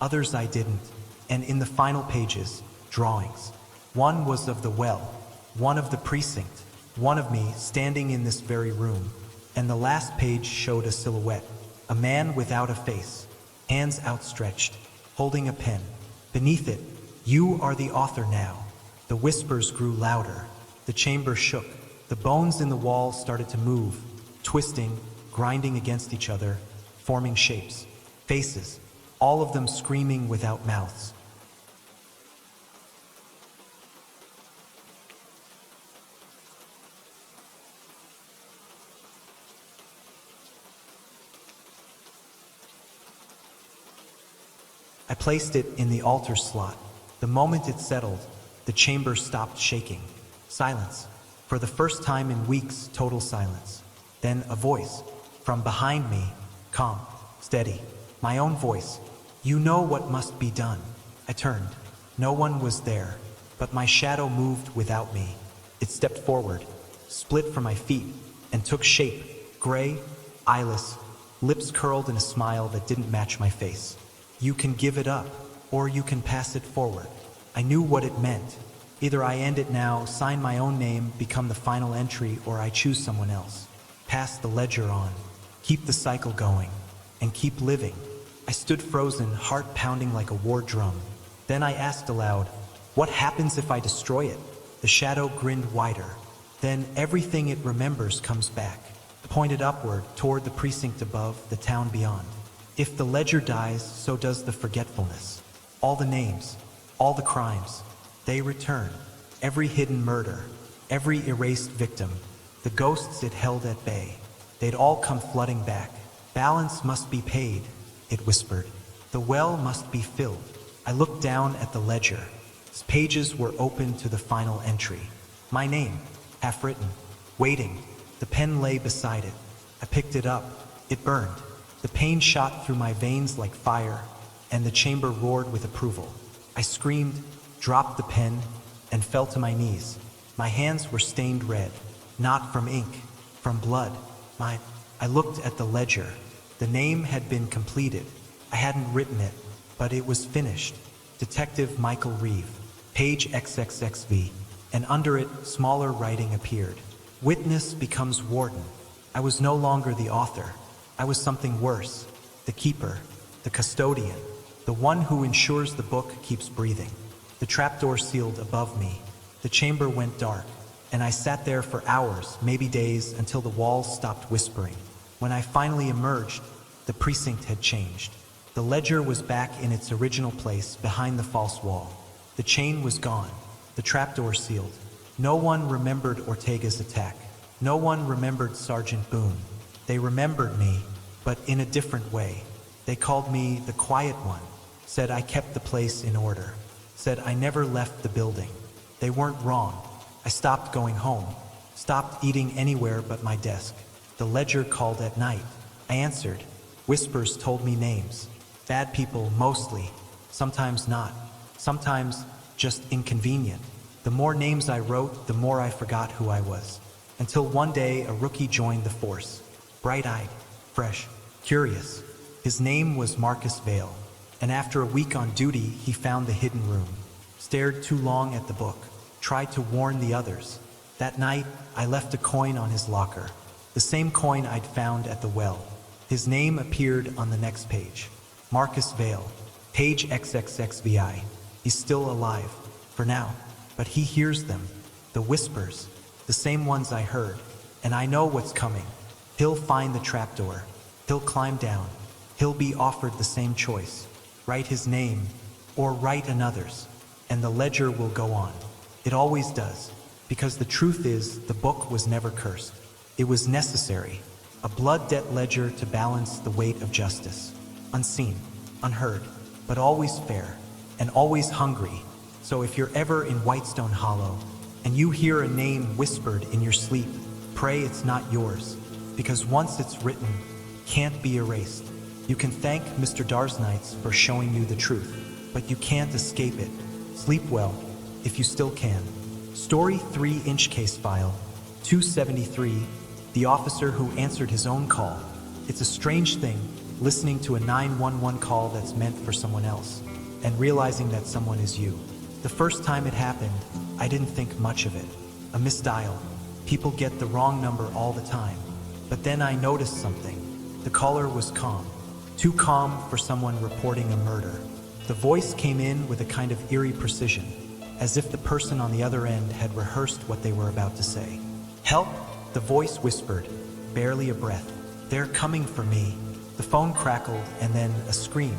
others I didn't, and in the final pages, drawings. One was of the well, one of the precinct, one of me standing in this very room, and the last page showed a silhouette, a man without a face, hands outstretched, holding a pen. Beneath it, "You are the author now." The whispers grew louder. The chamber shook. The bones in the wall started to move, twisting, grinding against each other, forming shapes, faces, all of them screaming without mouths. I placed it in the altar slot. The moment it settled, the chamber stopped shaking. Silence. For the first time in weeks, total silence. Then a voice from behind me, calm, steady. My own voice. "You know what must be done." I turned. No one was there, but my shadow moved without me. It stepped forward, split from my feet, and took shape. Gray, eyeless, lips curled in a smile that didn't match my face. "You can give it up, or you can pass it forward." I knew what it meant. Either I end it now, sign my own name, become the final entry, or I choose someone else. Pass the ledger on, keep the cycle going, and keep living. I stood frozen, heart pounding like a war drum. Then I asked aloud, "What happens if I destroy it?" The shadow grinned wider. Then everything it remembers comes back, pointed upward toward the precinct above, the town beyond. If the ledger dies, so does the forgetfulness. All the names, all the crimes, they return. Every hidden murder, every erased victim, the ghosts it held at bay, they'd all come flooding back. "Balance must be paid," it whispered. "The well must be filled." I looked down at the ledger. Its pages were open to the final entry. My name, half written, waiting. The pen lay beside it. I picked it up. It burned. The pain shot through my veins like fire, and the chamber roared with approval. I screamed, dropped the pen, and fell to my knees. My hands were stained red, not from ink, from blood. I looked at the ledger. The name had been completed. I hadn't written it, but it was finished. Detective Michael Reeve, page XXXV, and under it, smaller writing appeared. Witness becomes warden. I was no longer the author. I was something worse, the keeper, the custodian, the one who ensures the book keeps breathing. The trapdoor sealed above me. The chamber went dark, and I sat there for hours, maybe days, until the walls stopped whispering. When I finally emerged, the precinct had changed. The ledger was back in its original place behind the false wall. The chain was gone, the trapdoor sealed. No one remembered Ortega's attack. No one remembered Sergeant Boone. They remembered me, but in a different way. They called me the quiet one, said I kept the place in order, said I never left the building. They weren't wrong. I stopped going home, stopped eating anywhere but my desk. The ledger called at night. I answered. Whispers told me names. Bad people mostly, sometimes not, sometimes just inconvenient. The more names I wrote, the more I forgot who I was. Until one day a rookie joined the force. Bright-eyed, fresh, curious. His name was Marcus Vale, and after a week on duty, he found the hidden room. Stared too long at the book, tried to warn the others. That night, I left a coin on his locker, the same coin I'd found at the well. His name appeared on the next page. Marcus Vale, page XXXVI. He's still alive, for now, but he hears them, the whispers, the same ones I heard, and I know what's coming. He'll find the trapdoor, he'll climb down, he'll be offered the same choice, write his name, or write another's, and the ledger will go on. It always does, because the truth is, the book was never cursed. It was necessary, a blood debt ledger to balance the weight of justice. Unseen, unheard, but always fair, and always hungry. So if you're ever in Whitestone Hollow, and you hear a name whispered in your sleep, pray it's not yours, because once it's written, can't be erased. You can thank Mr. DarXnights for showing you the truth, but you can't escape it. Sleep well, if you still can. Story 3-inch case file, 273, the officer who answered his own call. It's a strange thing, listening to a 911 call that's meant for someone else, and realizing that someone is you. The first time it happened, I didn't think much of it. A misdial. People get the wrong number all the time. But then I noticed something. The caller was calm. Too calm for someone reporting a murder. The voice came in with a kind of eerie precision, as if the person on the other end had rehearsed what they were about to say. Help, the voice whispered, barely a breath. They're coming for me. The phone crackled, and then a scream.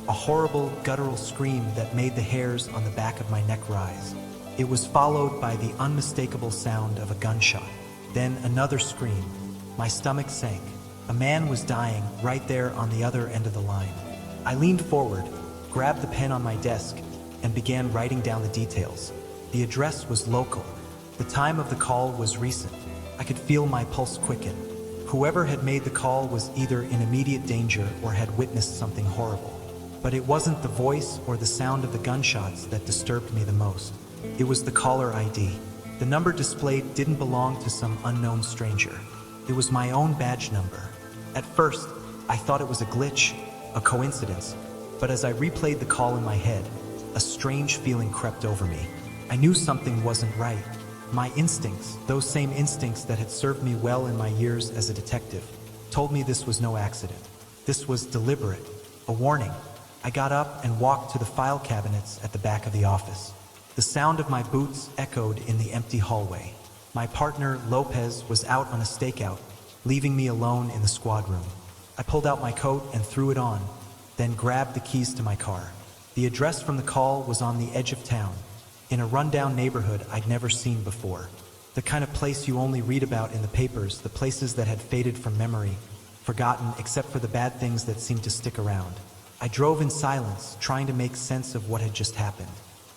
A horrible, guttural scream that made the hairs on the back of my neck rise. It was followed by the unmistakable sound of a gunshot. Then another scream. My stomach sank. A man was dying right there on the other end of the line. I leaned forward, grabbed the pen on my desk, and began writing down the details. The address was local. The time of the call was recent. I could feel my pulse quicken. Whoever had made the call was either in immediate danger or had witnessed something horrible. But it wasn't the voice or the sound of the gunshots that disturbed me the most. It was the caller ID. The number displayed didn't belong to some unknown stranger. It was my own badge number. At first, I thought it was a glitch, a coincidence, but as I replayed the call in my head, a strange feeling crept over me. I knew something wasn't right. My instincts, those same instincts that had served me well in my years as a detective, told me this was no accident. This was deliberate, a warning. I got up and walked to the file cabinets at the back of the office. The sound of my boots echoed in the empty hallway. My partner, Lopez, was out on a stakeout, leaving me alone in the squad room. I pulled out my coat and threw it on, then grabbed the keys to my car. The address from the call was on the edge of town, in a rundown neighborhood I'd never seen before. The kind of place you only read about in the papers, the places that had faded from memory, forgotten except for the bad things that seemed to stick around. I drove in silence, trying to make sense of what had just happened.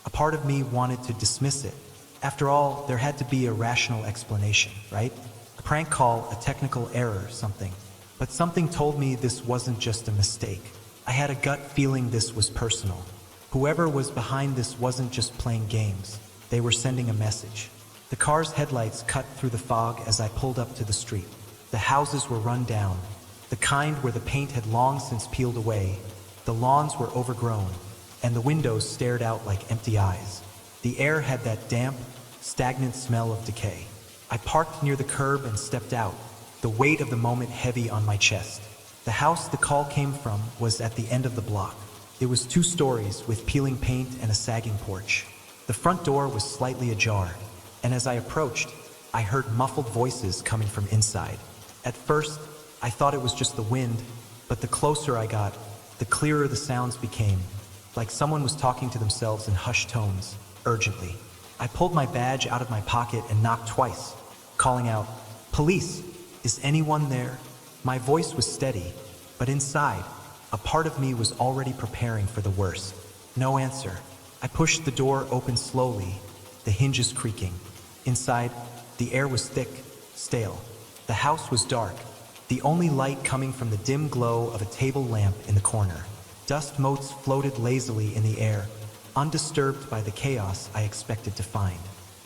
A part of me wanted to dismiss it. After all, there had to be a rational explanation, right? A prank call, a technical error, something. But something told me this wasn't just a mistake. I had a gut feeling this was personal. Whoever was behind this wasn't just playing games. They were sending a message. The car's headlights cut through the fog as I pulled up to the street. The houses were run down, the kind where the paint had long since peeled away. The lawns were overgrown, and the windows stared out like empty eyes. The air had that damp, stagnant smell of decay. I parked near the curb and stepped out, the weight of the moment heavy on my chest. The house the call came from was at the end of the block. It was 2 stories with peeling paint and a sagging porch. The front door was slightly ajar, and as I approached, I heard muffled voices coming from inside. At first, I thought it was just the wind, but the closer I got, the clearer the sounds became, like someone was talking to themselves in hushed tones, urgently. I pulled my badge out of my pocket and knocked twice, calling out, "Police, is anyone there?" My voice was steady, but inside, a part of me was already preparing for the worst. No answer. I pushed the door open slowly, the hinges creaking. Inside, the air was thick, stale. The house was dark, the only light coming from the dim glow of a table lamp in the corner. Dust motes floated lazily in the air, undisturbed by the chaos I expected to find.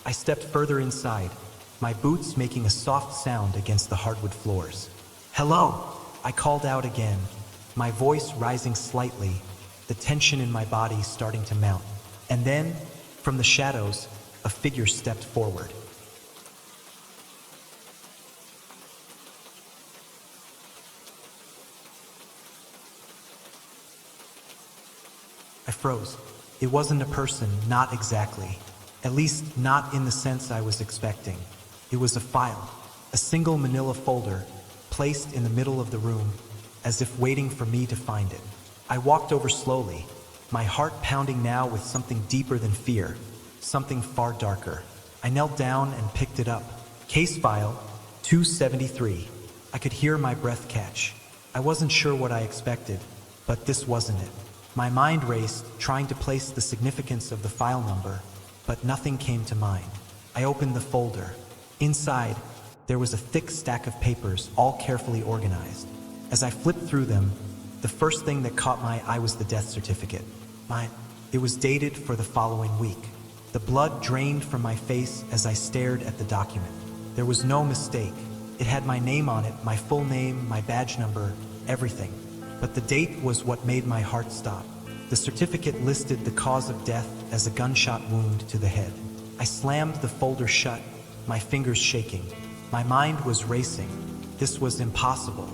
I stepped further inside, my boots making a soft sound against the hardwood floors. "Hello!" I called out again, my voice rising slightly, the tension in my body starting to mount. And then, from the shadows, a figure stepped forward. I froze. It wasn't a person, not exactly. At least not in the sense I was expecting. It was a file, a single manila folder, placed in the middle of the room, as if waiting for me to find it. I walked over slowly, my heart pounding now with something deeper than fear, something far darker. I knelt down and picked it up. Case file 273. I could hear my breath catch. I wasn't sure what I expected, but this wasn't it. My mind raced, trying to place the significance of the file number, but nothing came to mind. I opened the folder. Inside, there was a thick stack of papers, all carefully organized. As I flipped through them, the first thing that caught my eye was the death certificate. It was dated for the following week. The blood drained from my face as I stared at the document. There was no mistake. It had my name on it, my full name, my badge number, everything. But the date was what made my heart stop. The certificate listed the cause of death as a gunshot wound to the head. I slammed the folder shut, my fingers shaking. My mind was racing. This was impossible.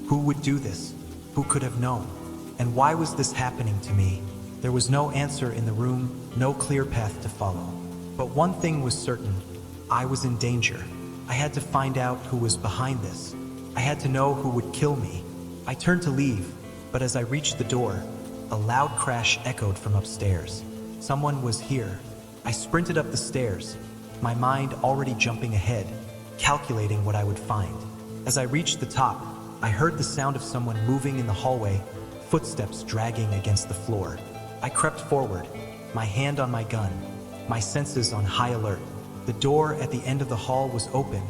Who would do this? Who could have known? And why was this happening to me? There was no answer in the room, no clear path to follow. But one thing was certain. I was in danger. I had to find out who was behind this. I had to know who would kill me. I turned to leave, but as I reached the door, a loud crash echoed from upstairs. Someone was here. I sprinted up the stairs, my mind already jumping ahead, calculating what I would find. As I reached the top, I heard the sound of someone moving in the hallway, footsteps dragging against the floor. I crept forward, my hand on my gun, my senses on high alert. The door at the end of the hall was open,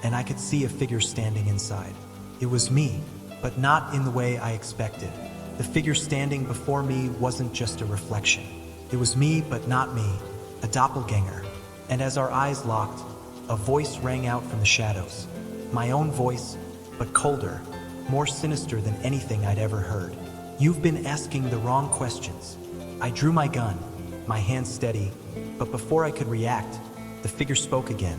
and I could see a figure standing inside. It was me, but not in the way I expected. The figure standing before me wasn't just a reflection. It was me, but not me, a doppelganger. And as our eyes locked, a voice rang out from the shadows. My own voice, but colder, more sinister than anything I'd ever heard. "You've been asking the wrong questions." I drew my gun, my hand steady, but before I could react, the figure spoke again.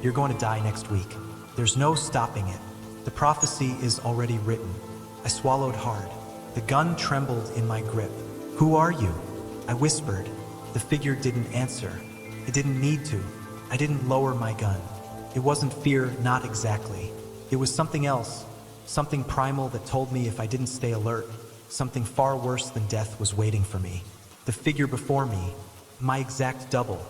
"You're going to die next week. There's no stopping it. The prophecy is already written." I swallowed hard. The gun trembled in my grip. "Who are you?" I whispered. The figure didn't answer. It didn't need to. I didn't lower my gun. It wasn't fear, not exactly. It was something else, something primal that told me if I didn't stay alert, something far worse than death was waiting for me. The figure before me, my exact double,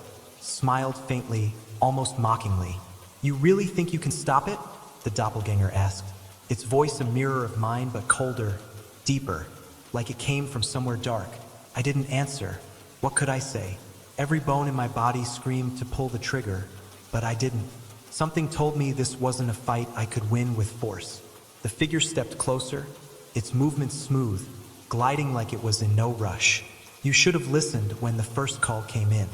smiled faintly, almost mockingly. "You really think you can stop it?" the doppelganger asked, its voice a mirror of mine but colder, deeper, like it came from somewhere dark. I didn't answer. What could I say? Every bone in my body screamed to pull the trigger, but I didn't. Something told me this wasn't a fight I could win with force. The figure stepped closer, its movements smooth, gliding like it was in no rush. "You should have listened when the first call came in.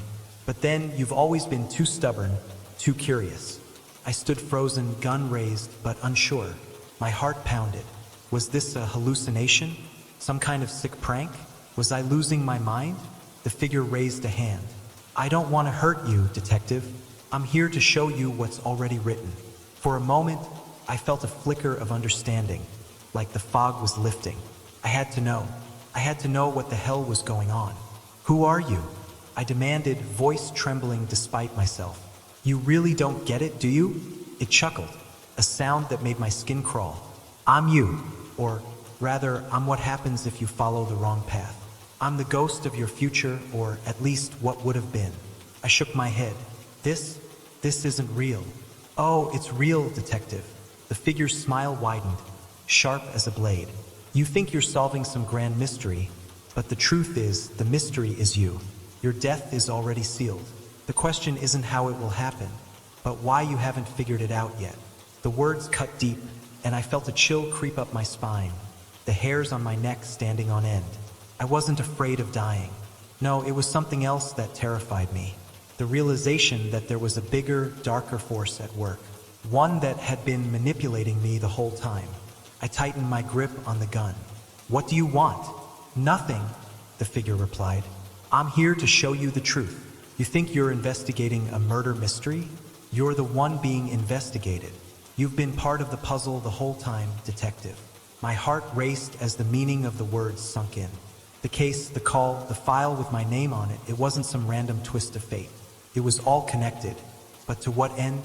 But then you've always been too stubborn, too curious." I stood frozen, gun raised, but unsure. My heart pounded. Was this a hallucination? Some kind of sick prank? Was I losing my mind? The figure raised a hand. "I don't want to hurt you, detective. I'm here to show you what's already written." For a moment, I felt a flicker of understanding, like the fog was lifting. I had to know. I had to know what the hell was going on. "Who are you?" I demanded, voice trembling despite myself. "You really don't get it, do you?" It chuckled, a sound that made my skin crawl. "I'm you, or Rather, I'm what happens if you follow the wrong path. I'm the ghost of your future, or at least what would have been. I shook my head. This isn't real. Oh, it's real, detective. The figure's smile widened, sharp as a blade. You think you're solving some grand mystery, but the truth is, the mystery is you. Your death is already sealed. The question isn't how it will happen, but why you haven't figured it out yet. The words cut deep, and I felt a chill creep up my spine, the hairs on my neck standing on end. I wasn't afraid of dying. No, it was something else that terrified me. The realization that there was a bigger, darker force at work. One that had been manipulating me the whole time. I tightened my grip on the gun. What do you want? Nothing, the figure replied. I'm here to show you the truth. You think you're investigating a murder mystery? You're the one being investigated. You've been part of the puzzle the whole time, detective. My heart raced as the meaning of the words sunk in. The case, the call, the file with my name on it, it wasn't some random twist of fate. It was all connected. But to what end?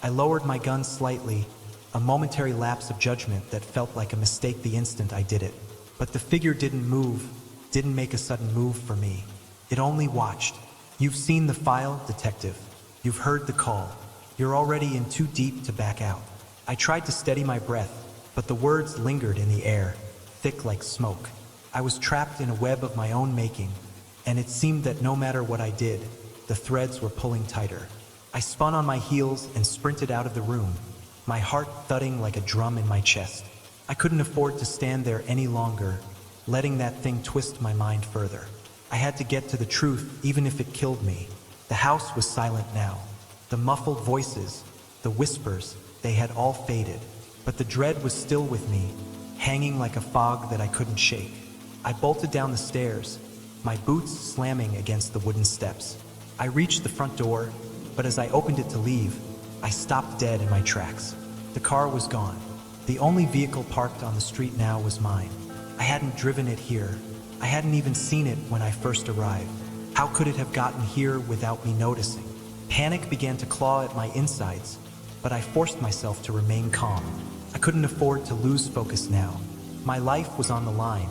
I lowered my gun slightly, a momentary lapse of judgment that felt like a mistake the instant I did it. But the figure didn't move, didn't make a sudden move for me. It only watched. You've seen the file, detective. You've heard the call. You're already in too deep to back out. I tried to steady my breath, but the words lingered in the air, thick like smoke. I was trapped in a web of my own making, and it seemed that no matter what I did, the threads were pulling tighter. I spun on my heels and sprinted out of the room, my heart thudding like a drum in my chest. I couldn't afford to stand there any longer, letting that thing twist my mind further. I had to get to the truth, even if it killed me. The house was silent now. The muffled voices, the whispers, they had all faded. But the dread was still with me, hanging like a fog that I couldn't shake. I bolted down the stairs, my boots slamming against the wooden steps. I reached the front door, but as I opened it to leave, I stopped dead in my tracks. The car was gone. The only vehicle parked on the street now was mine. I hadn't driven it here. I hadn't even seen it when I first arrived. How could it have gotten here without me noticing? Panic began to claw at my insides, but I forced myself to remain calm. I couldn't afford to lose focus now. My life was on the line,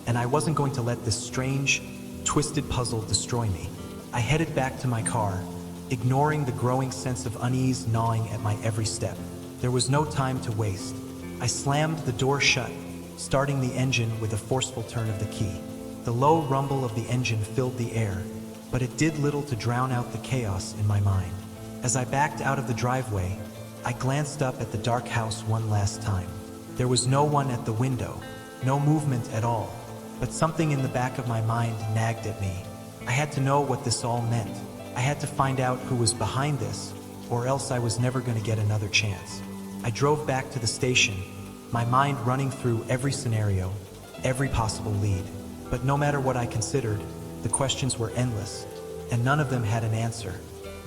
and I wasn't going to let this strange, twisted puzzle destroy me. I headed back to my car, ignoring the growing sense of unease gnawing at my every step. There was no time to waste. I slammed the door shut, starting the engine with a forceful turn of the key. The low rumble of the engine filled the air, but it did little to drown out the chaos in my mind. As I backed out of the driveway, I glanced up at the dark house one last time. There was no one at the window, no movement at all, but something in the back of my mind nagged at me. I had to know what this all meant. I had to find out who was behind this, or else I was never going to get another chance. I drove back to the station, my mind running through every scenario, every possible lead. But no matter what I considered, the questions were endless, and none of them had an answer.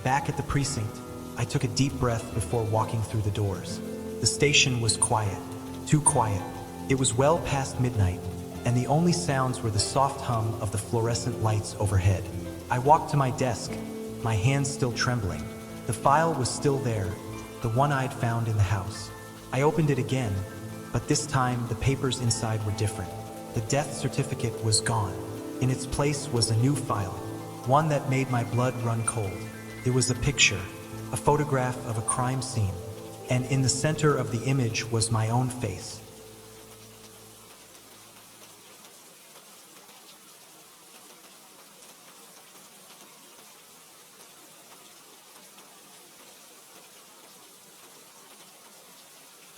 Back at the precinct, I took a deep breath before walking through the doors. The station was quiet, too quiet. It was well past midnight, and the only sounds were the soft hum of the fluorescent lights overhead. I walked to my desk, my hands still trembling. The file was still there, the one I'd found in the house. I opened it again, but this time the papers inside were different. The death certificate was gone. In its place was a new file, one that made my blood run cold. It was a picture, a photograph of a crime scene, and in the center of the image was my own face.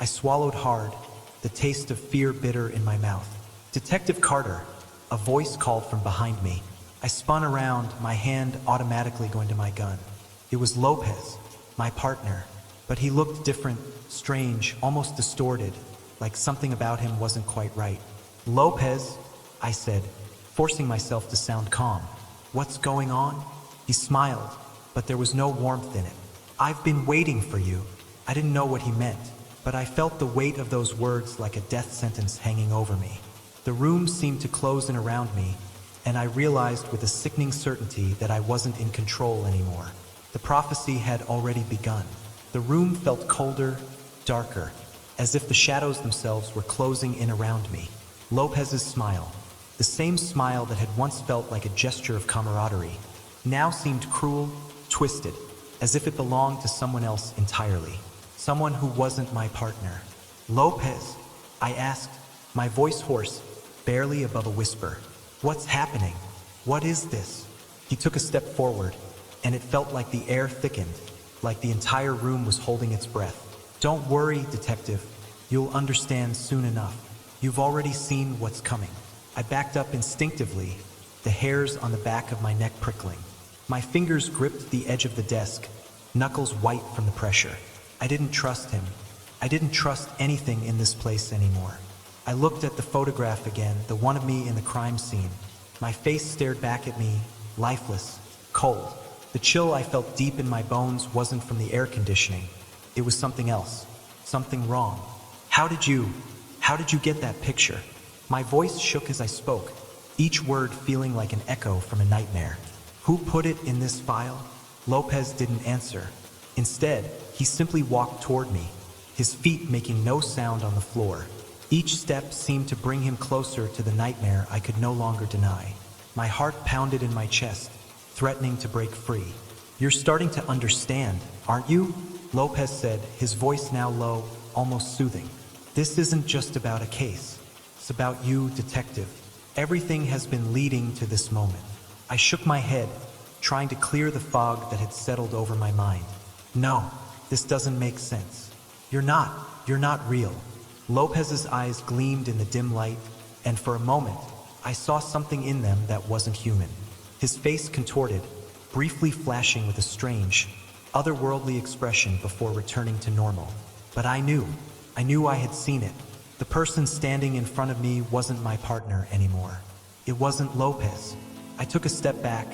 I swallowed hard, the taste of fear bitter in my mouth. Detective Carter, a voice called from behind me. I spun around, my hand automatically going to my gun. It was Lopez, my partner, but he looked different, strange, almost distorted, like something about him wasn't quite right. Lopez, I said, forcing myself to sound calm. What's going on? He smiled, but there was no warmth in it. I've been waiting for you. I didn't know what he meant, but I felt the weight of those words like a death sentence hanging over me. The room seemed to close in around me, and I realized with a sickening certainty that I wasn't in control anymore. The prophecy had already begun. The room felt colder, darker, as if the shadows themselves were closing in around me. Lopez's smile, the same smile that had once felt like a gesture of camaraderie, now seemed cruel, twisted, as if it belonged to someone else entirely. Someone who wasn't my partner. Lopez, I asked, my voice hoarse, barely above a whisper. What's happening? What is this? He took a step forward, and it felt like the air thickened, like the entire room was holding its breath. Don't worry, detective. You'll understand soon enough. You've already seen what's coming. I backed up instinctively, the hairs on the back of my neck prickling. My fingers gripped the edge of the desk, knuckles white from the pressure. I didn't trust him. I didn't trust anything in this place anymore. I looked at the photograph again, the one of me in the crime scene. My face stared back at me, lifeless, cold. The chill I felt deep in my bones wasn't from the air conditioning. It was something else, something wrong. How did you get that picture? My voice shook as I spoke, each word feeling like an echo from a nightmare. Who put it in this file? Lopez didn't answer. Instead, he simply walked toward me, his feet making no sound on the floor. Each step seemed to bring him closer to the nightmare I could no longer deny. My heart pounded in my chest, threatening to break free. You're starting to understand, aren't you? Lopez said, his voice now low, almost soothing. This isn't just about a case. It's about you, detective. Everything has been leading to this moment. I shook my head, trying to clear the fog that had settled over my mind. No, this doesn't make sense. You're not real. Lopez's eyes gleamed in the dim light, and for a moment, I saw something in them that wasn't human. His face contorted, briefly flashing with a strange, otherworldly expression before returning to normal. But I knew I had seen it. The person standing in front of me wasn't my partner anymore. It wasn't Lopez. I took a step back,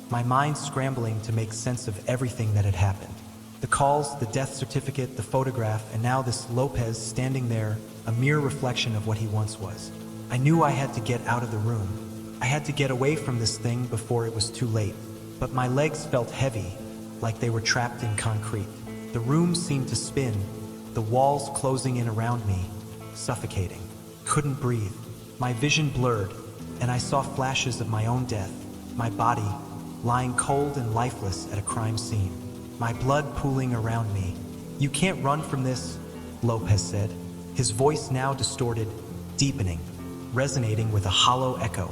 my mind scrambling to make sense of everything that had happened. The calls, the death certificate, the photograph, and now this Lopez standing there, a mere reflection of what he once was. I knew I had to get out of the room. I had to get away from this thing before it was too late. But my legs felt heavy, like they were trapped in concrete. The room seemed to spin, the walls closing in around me, suffocating. Couldn't breathe. My vision blurred, and I saw flashes of my own death, my body lying cold and lifeless at a crime scene. My blood pooling around me. You can't run from this, Lopez said, his voice now distorted, deepening, resonating with a hollow echo.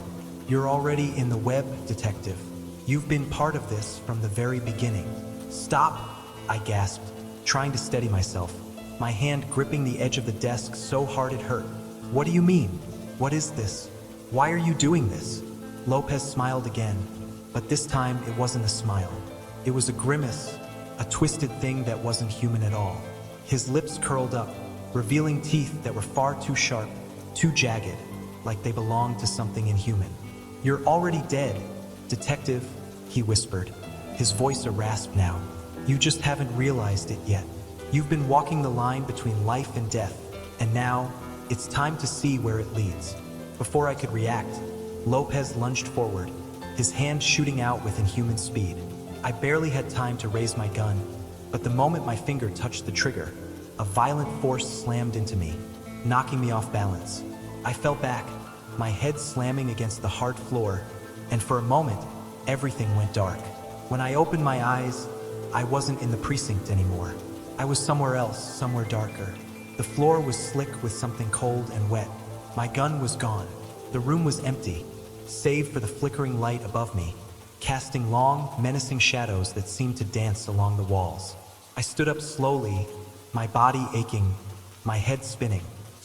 You're already in the web, detective. You've been part of this from the very beginning. Stop, I gasped, trying to steady myself, my hand gripping the edge of the desk so hard it hurt. What do you mean? What is this? Why are you doing this? Lopez smiled again, but this time it wasn't a smile. It was a grimace, a twisted thing that wasn't human at all. His lips curled up, revealing teeth that were far too sharp, too jagged, like they belonged to something inhuman. You're already dead, detective, he whispered, his voice a rasp now. You just haven't realized it yet. You've been walking the line between life and death, and now it's time to see where it leads. Before I could react, Lopez lunged forward, his hand shooting out with inhuman speed. I barely had time to raise my gun, but the moment my finger touched the trigger, a violent force slammed into me, knocking me off balance. I fell back, my head slamming against the hard floor, and for a moment, everything went dark. When I opened my eyes, I wasn't in the precinct anymore. I was somewhere else, somewhere darker. The floor was slick with something cold and wet. My gun was gone. The room was empty, save for the flickering light above me, casting long, menacing shadows that seemed to dance along the walls. I stood up slowly, my body aching, my head spinning.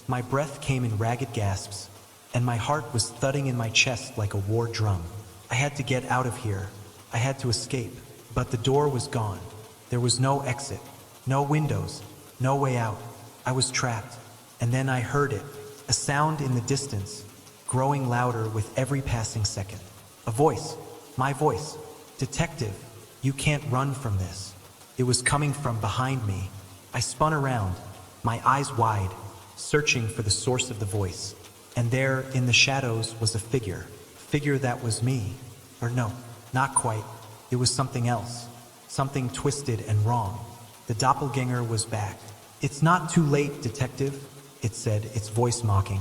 My breath came in ragged gasps, and my heart was thudding in my chest like a war drum. I had to get out of here. I had to escape, but the door was gone. There was no exit, no windows, no way out. I was trapped, and then I heard it, a sound in the distance, growing louder with every passing second. A voice, my voice. Detective, you can't run from this. It was coming from behind me. I spun around, my eyes wide, searching for the source of the voice. And there, in the shadows, was a figure that was me. Or no, not quite. It was something else, something twisted and wrong. The doppelganger was back. It's not too late, detective, it said, its voice mocking.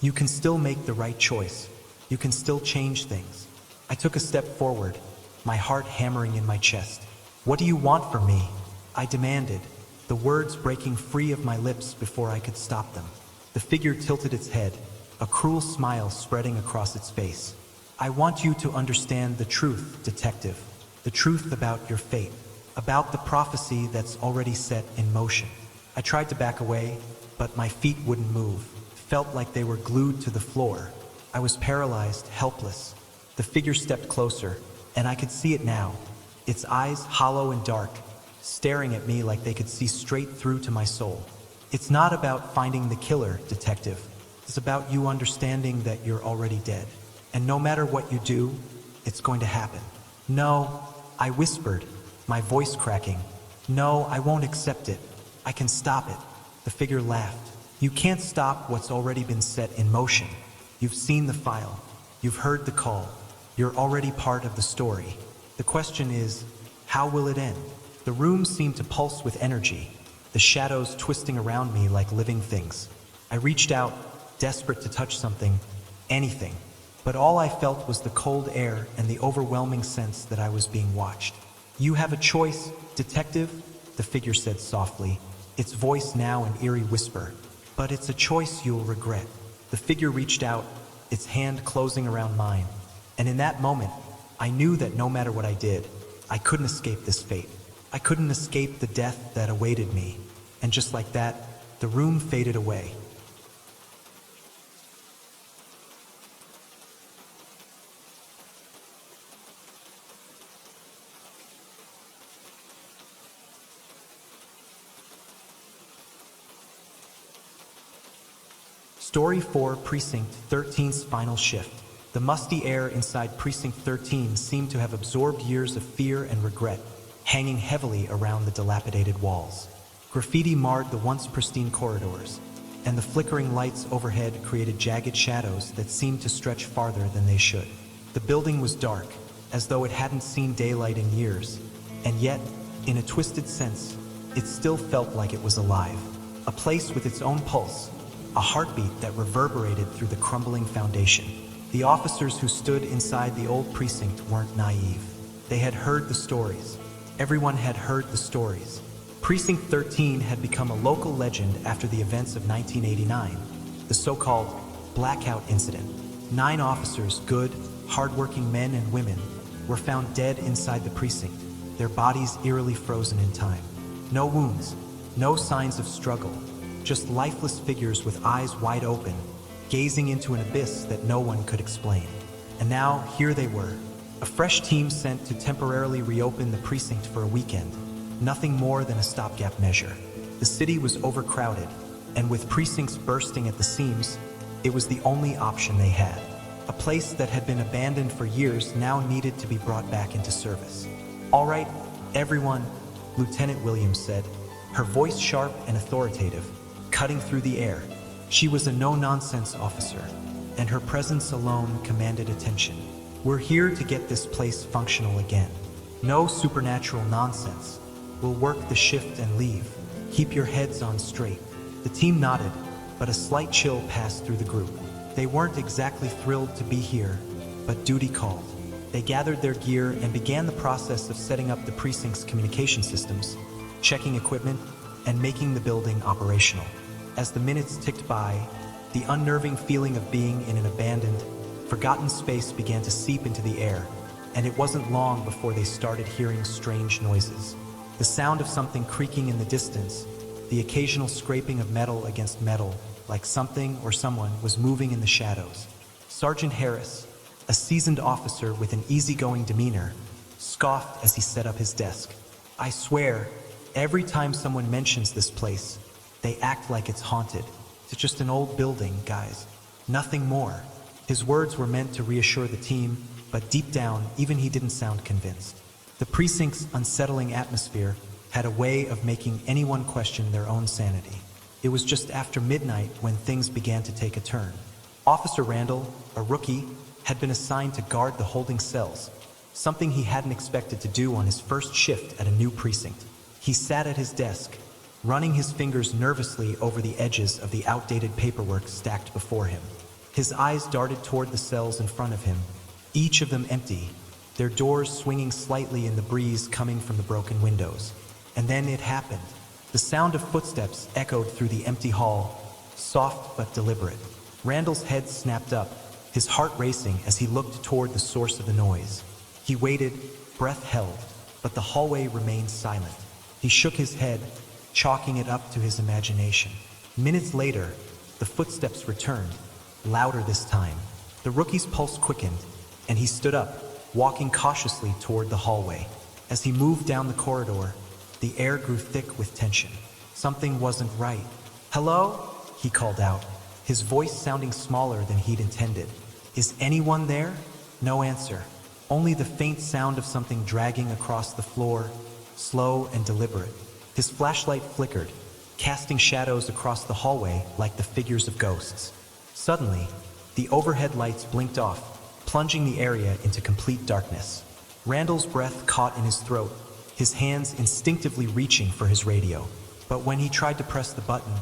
You can still make the right choice. You can still change things. I took a step forward, my heart hammering in my chest. What do you want from me? I demanded, the words breaking free of my lips before I could stop them. The figure tilted its head, a cruel smile spreading across its face. I want you to understand the truth, detective. The truth about your fate. About the prophecy that's already set in motion. I tried to back away, but my feet wouldn't move. Felt like they were glued to the floor. I was paralyzed, helpless. The figure stepped closer, and I could see it now. Its eyes hollow and dark, staring at me like they could see straight through to my soul. It's not about finding the killer, detective. It's about you understanding that you're already dead. And no matter what you do, it's going to happen. No, I whispered, my voice cracking. No, I won't accept it. I can stop it. The figure laughed. You can't stop what's already been set in motion. You've seen the file. You've heard the call. You're already part of the story. The question is, how will it end? The room seemed to pulse with energy, the shadows twisting around me like living things. I reached out, desperate to touch something, anything. But all I felt was the cold air and the overwhelming sense that I was being watched. You have a choice, detective, the figure said softly, its voice now an eerie whisper. But it's a choice you'll regret. The figure reached out, its hand closing around mine. And in that moment, I knew that no matter what I did, I couldn't escape this fate. I couldn't escape the death that awaited me. And just like that, the room faded away. Story 4, Precinct 13's final shift. The musty air inside Precinct 13 seemed to have absorbed years of fear and regret, hanging heavily around the dilapidated walls. Graffiti marred the once pristine corridors, and the flickering lights overhead created jagged shadows that seemed to stretch farther than they should. The building was dark, as though it hadn't seen daylight in years, and yet, in a twisted sense, it still felt like it was alive. A place with its own pulse, a heartbeat that reverberated through the crumbling foundation. The officers who stood inside the old precinct weren't naive. They had heard the stories. Everyone had heard the stories. Precinct 13 had become a local legend after the events of 1989, the so-called blackout incident. 9 officers, good, hardworking men and women, were found dead inside the precinct, their bodies eerily frozen in time. No wounds, no signs of struggle, just lifeless figures with eyes wide open, gazing into an abyss that no one could explain. And now, here they were, a fresh team sent to temporarily reopen the precinct for a weekend, nothing more than a stopgap measure. The city was overcrowded, and with precincts bursting at the seams, it was the only option they had. A place that had been abandoned for years now needed to be brought back into service. All right, everyone, Lieutenant Williams said, her voice sharp and authoritative, cutting through the air. She was a no-nonsense officer, and her presence alone commanded attention. We're here to get this place functional again. No supernatural nonsense. We'll work the shift and leave. Keep your heads on straight. The team nodded, but a slight chill passed through the group. They weren't exactly thrilled to be here, but duty called. They gathered their gear and began the process of setting up the precinct's communication systems, checking equipment, and making the building operational. As the minutes ticked by, the unnerving feeling of being in an abandoned, forgotten space began to seep into the air, and it wasn't long before they started hearing strange noises. The sound of something creaking in the distance, the occasional scraping of metal against metal, like something or someone was moving in the shadows. Sergeant Harris, a seasoned officer with an easygoing demeanor, scoffed as he set up his desk. I swear, every time someone mentions this place, they act like it's haunted. It's just an old building, guys. Nothing more. His words were meant to reassure the team, but deep down, even he didn't sound convinced. The precinct's unsettling atmosphere had a way of making anyone question their own sanity. It was just after midnight when things began to take a turn. Officer Randall, a rookie, had been assigned to guard the holding cells, something he hadn't expected to do on his first shift at a new precinct. He sat at his desk, running his fingers nervously over the edges of the outdated paperwork stacked before him. His eyes darted toward the cells in front of him, each of them empty, their doors swinging slightly in the breeze coming from the broken windows. And then it happened. The sound of footsteps echoed through the empty hall, soft but deliberate. Randall's head snapped up, his heart racing as he looked toward the source of the noise. He waited, breath held, but the hallway remained silent. He shook his head, chalking it up to his imagination. Minutes later, the footsteps returned, louder this time. The rookie's pulse quickened, and he stood up, walking cautiously toward the hallway. As he moved down the corridor, the air grew thick with tension. Something wasn't right. "Hello?" he called out, his voice sounding smaller than he'd intended. "Is anyone there?" No answer. Only the faint sound of something dragging across the floor, slow and deliberate. His flashlight flickered, casting shadows across the hallway like the figures of ghosts. Suddenly, the overhead lights blinked off, plunging the area into complete darkness. Randall's breath caught in his throat, his hands instinctively reaching for his radio. But when he tried to press the button,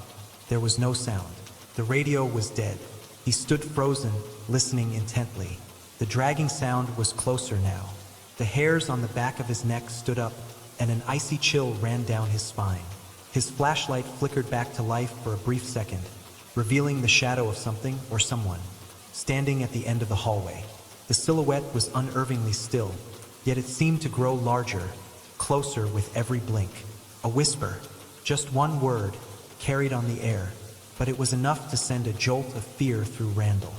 there was no sound. The radio was dead. He stood frozen, listening intently. The dragging sound was closer now. The hairs on the back of his neck stood up, and an icy chill ran down his spine. His flashlight flickered back to life for a brief second, revealing the shadow of something or someone, standing at the end of the hallway. The silhouette was unnervingly still, yet it seemed to grow larger, closer with every blink. A whisper, just one word, carried on the air, but it was enough to send a jolt of fear through Randall.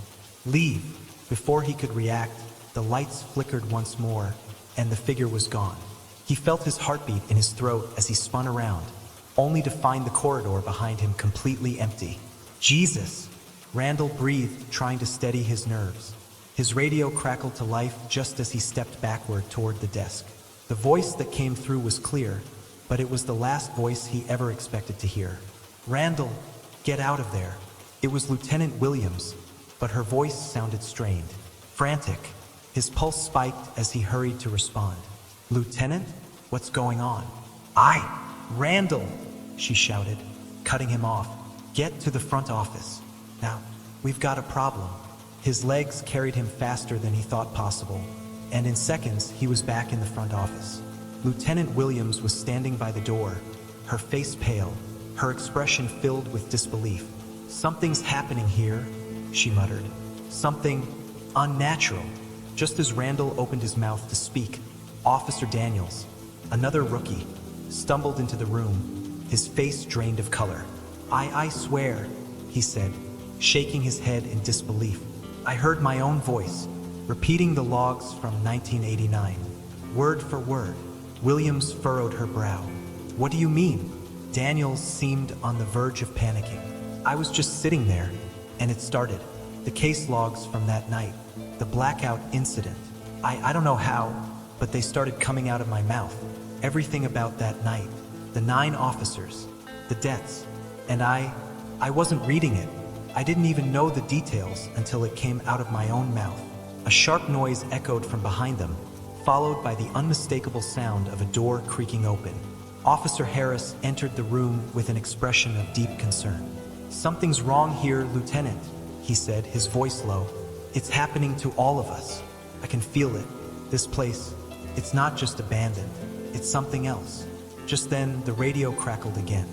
"Leave!" Before he could react, the lights flickered once more, and the figure was gone. He felt his heartbeat in his throat as he spun around, only to find the corridor behind him completely empty. "Jesus!" Randall breathed, trying to steady his nerves. His radio crackled to life just as he stepped backward toward the desk. The voice that came through was clear, but it was the last voice he ever expected to hear. "Randall, get out of there." It was Lieutenant Williams, but her voice sounded strained, frantic. His pulse spiked as he hurried to respond. "Lieutenant, what's going on?" Randall," she shouted, cutting him off. "Get to the front office. Now, we've got a problem." His legs carried him faster than he thought possible, and in seconds he was back in the front office. Lieutenant Williams was standing by the door, her face pale, her expression filled with disbelief. "Something's happening here," she muttered. "Something unnatural." Just as Randall opened his mouth to speak, Officer Daniels, another rookie, stumbled into the room, his face drained of color. I swear," he said, shaking his head in disbelief. "I heard my own voice, repeating the logs from 1989, word for word." Williams furrowed her brow. "What do you mean?" Daniels seemed on the verge of panicking. "I was just sitting there, and it started. The case logs from that night, the blackout incident. I don't know how, but they started coming out of my mouth. Everything about that night, the 9 officers, the deaths, and I wasn't reading it. I didn't even know the details until it came out of my own mouth." A sharp noise echoed from behind them, followed by the unmistakable sound of a door creaking open. Officer Harris entered the room with an expression of deep concern. "Something's wrong here, Lieutenant," he said, his voice low. "It's happening to all of us. I can feel it. This place, it's not just abandoned, it's something else." Just then, the radio crackled again.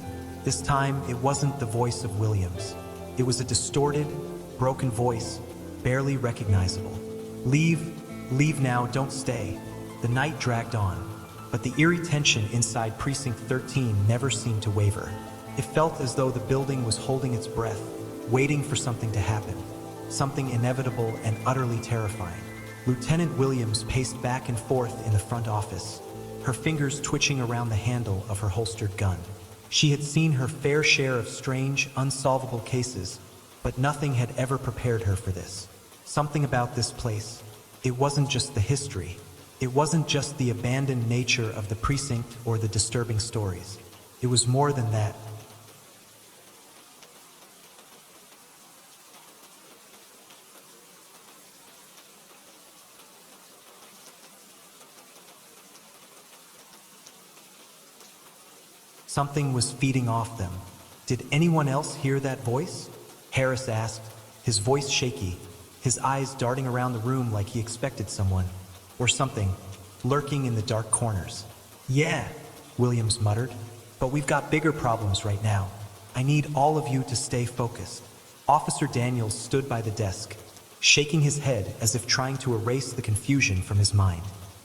This time, it wasn't the voice of Williams. It was a distorted, broken voice, barely recognizable. Leave now, don't stay." The night dragged on, but the eerie tension inside Precinct 13 never seemed to waver. It felt as though the building was holding its breath, waiting for something to happen, something inevitable and utterly terrifying. Lieutenant Williams paced back and forth in the front office, her fingers twitching around the handle of her holstered gun. She had seen her fair share of strange, unsolvable cases, but nothing had ever prepared her for this. Something about this place, it wasn't just the history, it wasn't just the abandoned nature of the precinct or the disturbing stories. It was more than that. Something was feeding off them. Did anyone else hear that voice? Harris asked, his voice shaky, his eyes darting around the room like he expected someone, or something, lurking in the dark corners. "Yeah," Williams muttered, "but we've got bigger problems right now. I need all of you to stay focused." Officer Daniels stood by the desk, shaking his head as if trying to erase the confusion from his mind.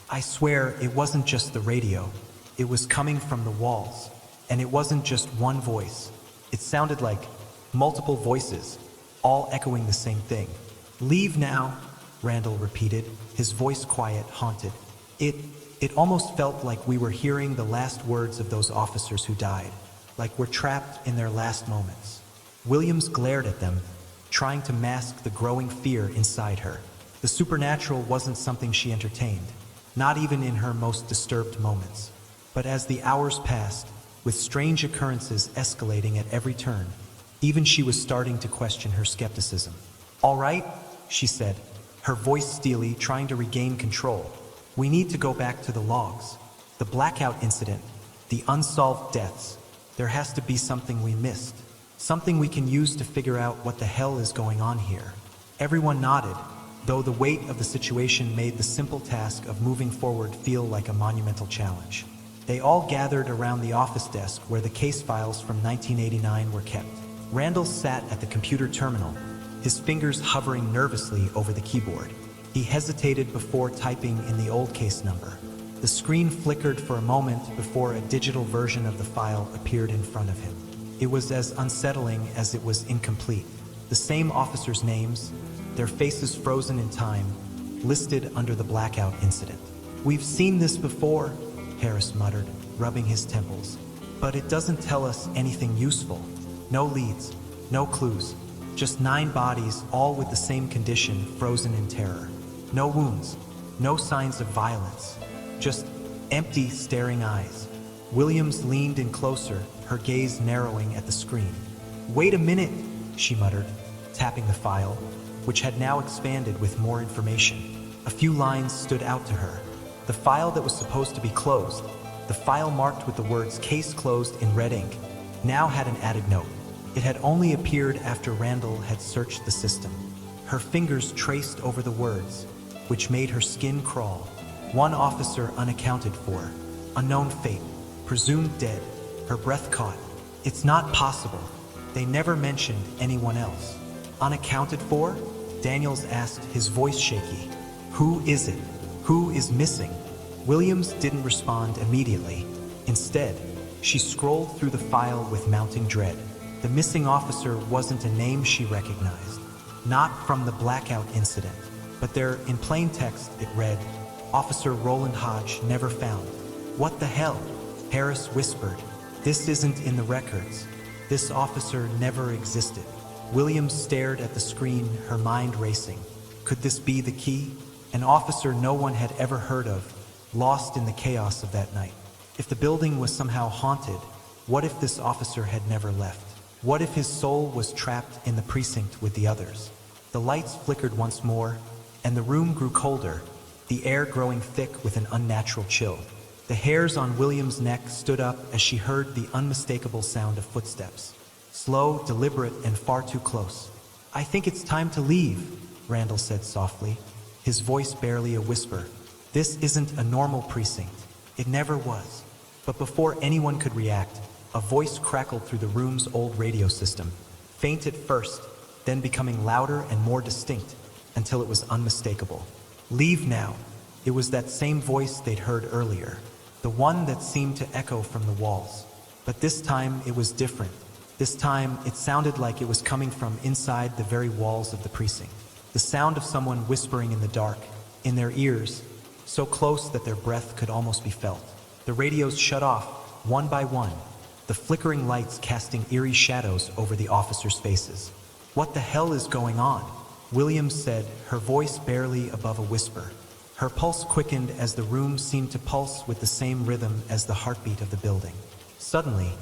"I swear it wasn't just the radio. It was coming from the walls. And it wasn't just one voice. It sounded like multiple voices, all echoing the same thing." "Leave now," Randall repeated, his voice quiet, haunted. It almost felt like we were hearing the last words of those officers who died, like we're trapped in their last moments. Williams glared at them, trying to mask the growing fear inside her. The supernatural wasn't something she entertained, not even in her most disturbed moments. But as the hours passed, with strange occurrences escalating at every turn, even she was starting to question her skepticism. "All right," she said, her voice steely, trying to regain control. "We need to go back to the logs. The blackout incident, the unsolved deaths. There has to be something we missed. Something we can use to figure out what the hell is going on here." Everyone nodded, though the weight of the situation made the simple task of moving forward feel like a monumental challenge. They all gathered around the office desk where the case files from 1989 were kept. Randall sat at the computer terminal, his fingers hovering nervously over the keyboard. He hesitated before typing in the old case number. The screen flickered for a moment before a digital version of the file appeared in front of him. It was as unsettling as it was incomplete. The same officers' names, their faces frozen in time, listed under the blackout incident. "We've seen this before," Harris muttered, rubbing his temples. "But it doesn't tell us anything useful. No leads, no clues. Just 9 bodies, all with the same condition, frozen in terror. No wounds, no signs of violence. Just empty, staring eyes." Williams leaned in closer, her gaze narrowing at the screen. "Wait a minute," she muttered, tapping the file, which had now expanded with more information. A few lines stood out to her. The file that was supposed to be closed, the file marked with the words "Case Closed" in red ink, now had an added note. It had only appeared after Randall had searched the system. Her fingers traced over the words, which made her skin crawl. "One officer unaccounted for. Unknown fate. Presumed dead." Her breath caught. "It's not possible. They never mentioned anyone else." "Unaccounted for?" Daniels asked, his voice shaky. "Who is it? Who is missing?" Williams didn't respond immediately. Instead, she scrolled through the file with mounting dread. The missing officer wasn't a name she recognized. Not from the blackout incident. But there, in plain text, it read, "Officer Roland Hodge never found." "What the hell?" Harris whispered. "This isn't in the records. This officer never existed." Williams stared at the screen, her mind racing. Could this be the key? An officer no one had ever heard of, lost in the chaos of that night. If the building was somehow haunted, what if this officer had never left? What if his soul was trapped in the precinct with the others? The lights flickered once more, and the room grew colder, the air growing thick with an unnatural chill. The hairs on William's neck stood up as she heard the unmistakable sound of footsteps. Slow, deliberate, and far too close. "I think it's time to leave," Randall said softly, his voice barely a whisper. "This isn't a normal precinct. It never was." But before anyone could react, a voice crackled through the room's old radio system, faint at first, then becoming louder and more distinct, until it was unmistakable. "Leave now." It was that same voice they'd heard earlier, the one that seemed to echo from the walls. But this time it was different. This time it sounded like it was coming from inside the very walls of the precinct. The sound of someone whispering in the dark, in their ears, so close that their breath could almost be felt. The radios shut off, one by one, the flickering lights casting eerie shadows over the officers' faces. "What the hell is going on?" Williams said, her voice barely above a whisper. Her pulse quickened as the room seemed to pulse with the same rhythm as the heartbeat of the building. Suddenly,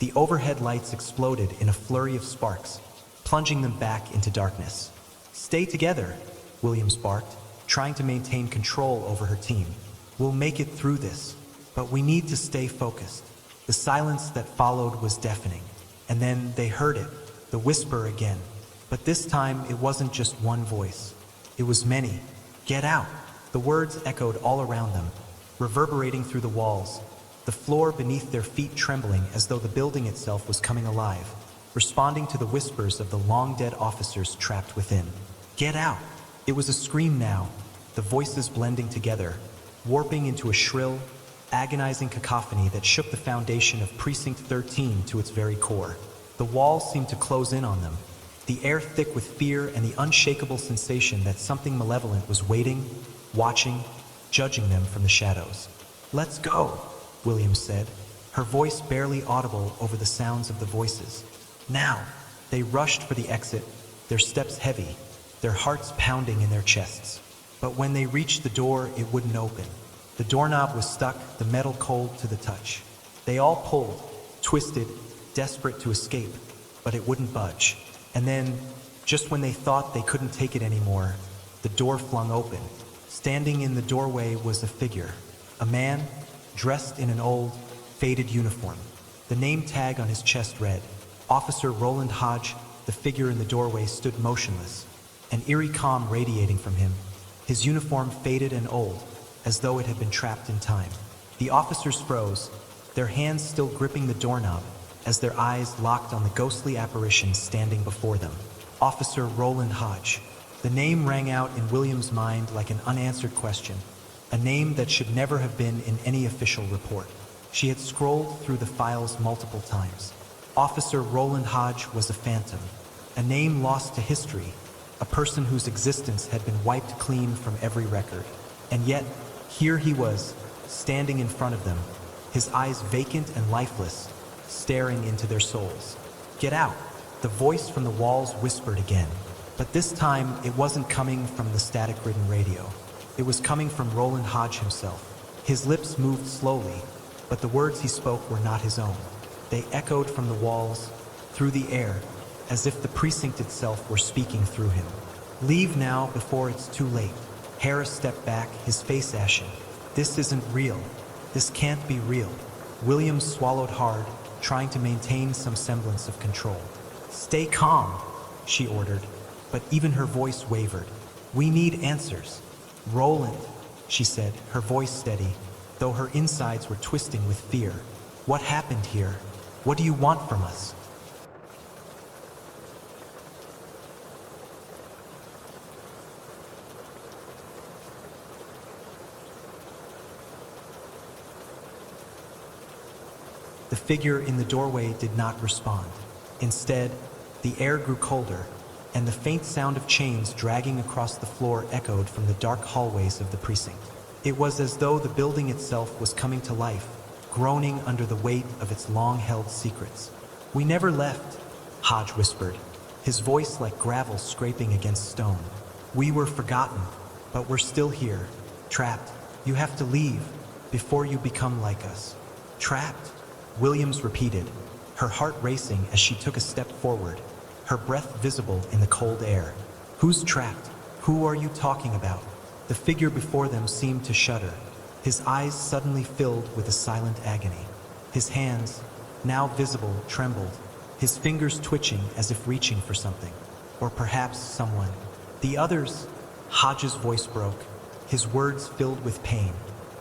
the overhead lights exploded in a flurry of sparks, plunging them back into darkness. "Stay together," Williams barked, trying to maintain control over her team. "We'll make it through this, but we need to stay focused." The silence that followed was deafening, and then they heard it, the whisper again. But this time, it wasn't just one voice. It was many. Get out! The words echoed all around them, reverberating through the walls, the floor beneath their feet trembling as though the building itself was coming alive, responding to the whispers of the long-dead officers trapped within. Get out! It was a scream now, the voices blending together, warping into a shrill, agonizing cacophony that shook the foundation of Precinct 13 to its very core. The walls seemed to close in on them, the air thick with fear and the unshakable sensation that something malevolent was waiting, watching, judging them from the shadows. "Let's go," Williams said, her voice barely audible over the sounds of the voices. Now, they rushed for the exit, their steps heavy, their hearts pounding in their chests. But when they reached the door, it wouldn't open. The doorknob was stuck, the metal cold to the touch. They all pulled, twisted, desperate to escape, but it wouldn't budge. And then, just when they thought they couldn't take it anymore, the door flung open. Standing in the doorway was a figure, a man dressed in an old, faded uniform. The name tag on his chest read, Officer Roland Hodge. The figure in the doorway stood motionless, an eerie calm radiating from him. His uniform faded and old, as though it had been trapped in time. The officers froze, their hands still gripping the doorknob, as their eyes locked on the ghostly apparition standing before them. Officer Roland Hodge. The name rang out in William's mind like an unanswered question, a name that should never have been in any official report. She had scrolled through the files multiple times. Officer Roland Hodge was a phantom, a name lost to history, a person whose existence had been wiped clean from every record. And yet, here he was, standing in front of them, his eyes vacant and lifeless, staring into their souls. "Get out," the voice from the walls whispered again. But this time, it wasn't coming from the static-ridden radio. It was coming from Roland Hodge himself. His lips moved slowly, but the words he spoke were not his own. They echoed from the walls, through the air, as if the precinct itself were speaking through him. "Leave now before it's too late." Harris stepped back, his face ashen. "This isn't real. This can't be real." Williams swallowed hard, trying to maintain some semblance of control. "Stay calm," she ordered, but even her voice wavered. "We need answers." "Roland," she said, her voice steady, though her insides were twisting with fear. "What happened here? What do you want from us?" The figure in the doorway did not respond. Instead, the air grew colder, and the faint sound of chains dragging across the floor echoed from the dark hallways of the precinct. It was as though the building itself was coming to life, groaning under the weight of its long-held secrets. "We never left," Hodge whispered, his voice like gravel scraping against stone. "We were forgotten, but we're still here, trapped. You have to leave before you become like us." "Trapped?" Williams repeated, her heart racing as she took a step forward, her breath visible in the cold air. "Who's trapped? Who are you talking about?" The figure before them seemed to shudder, his eyes suddenly filled with a silent agony. His hands, now visible, trembled, his fingers twitching as if reaching for something, or perhaps someone. "The others," Hodge's voice broke, his words filled with pain.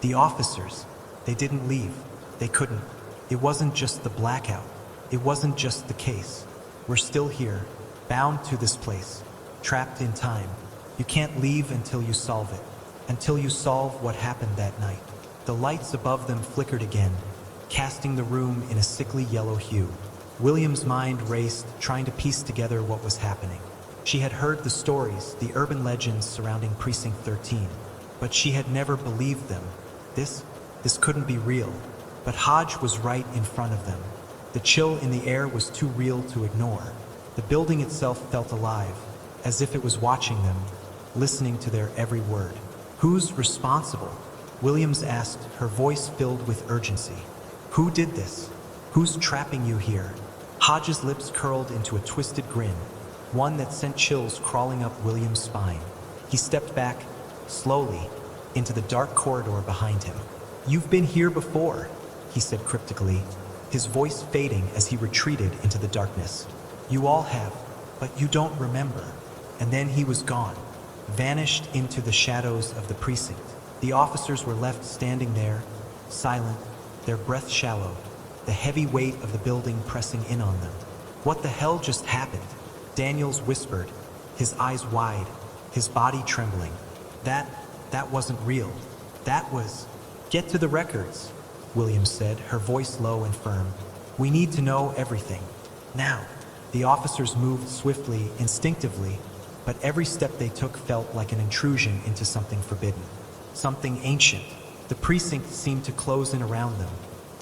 "The officers, they didn't leave. They couldn't. It wasn't just the blackout. It wasn't just the case. We're still here, bound to this place, trapped in time. You can't leave until you solve it, until you solve what happened that night." The lights above them flickered again, casting the room in a sickly yellow hue. William's mind raced, trying to piece together what was happening. She had heard the stories, the urban legends surrounding Precinct 13, but she had never believed them. This couldn't be real. But Hodge was right in front of them. The chill in the air was too real to ignore. The building itself felt alive, as if it was watching them, listening to their every word. "Who's responsible?" Williams asked, her voice filled with urgency. "Who did this? Who's trapping you here?" Hodge's lips curled into a twisted grin, one that sent chills crawling up Williams' spine. He stepped back, slowly, into the dark corridor behind him. "You've been here before," he said cryptically, his voice fading as he retreated into the darkness. "You all have, But you don't remember. And then he was gone, vanished into the shadows of the precinct. The officers were left standing there, silent, their breath shallow, the heavy weight of the building pressing in on them. What the hell just happened? Daniels whispered, his eyes wide, his body trembling. That wasn't real. That was... Get to the records, Williams said, her voice low and firm. We need to know everything. Now. The officers moved swiftly, instinctively, but every step they took felt like an intrusion into something forbidden, something ancient. The precinct seemed to close in around them,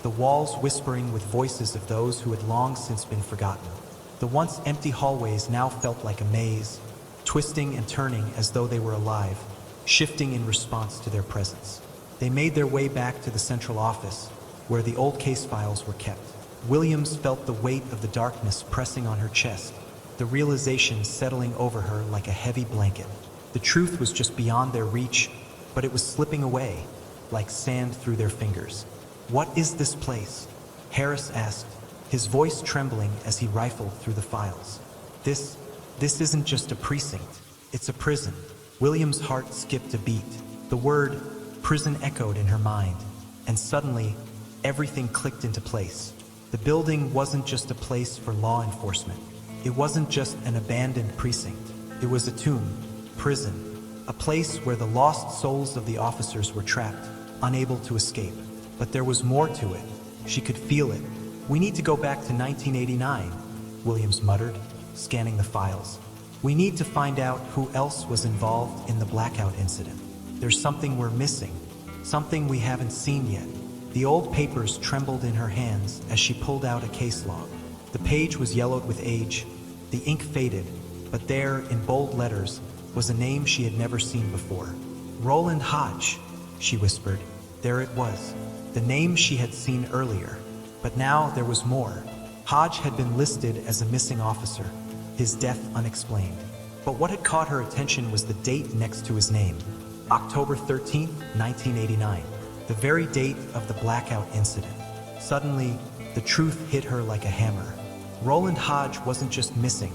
the walls whispering with voices of those who had long since been forgotten. The once empty hallways now felt like a maze, twisting and turning as though they were alive, shifting in response to their presence. They made their way back to the central office, where the old case files were kept. Williams felt the weight of the darkness pressing on her chest, the realization settling over her like a heavy blanket. The truth was just beyond their reach, but it was slipping away, like sand through their fingers. What is this place? Harris asked, his voice trembling as he rifled through the files. This isn't just a precinct, it's a prison. Williams' heart skipped a beat. The word prison echoed in her mind, and suddenly, everything clicked into place. The building wasn't just a place for law enforcement. It wasn't just an abandoned precinct. It was a tomb, prison, a place where the lost souls of the officers were trapped, unable to escape. But there was more to it. She could feel it. We need to go back to 1989, Williams muttered, scanning the files. We need to find out who else was involved in the blackout incident. There's something we're missing, something we haven't seen yet. The old papers trembled in her hands as she pulled out a case log. The page was yellowed with age, the ink faded, but there, in bold letters, was a name she had never seen before. Roland Hodge, she whispered. There it was, the name she had seen earlier. But now there was more. Hodge had been listed as a missing officer, his death unexplained. But what had caught her attention was the date next to his name, October 13th, 1989. The very date of the blackout incident. Suddenly, the truth hit her like a hammer. Roland Hodge wasn't just missing,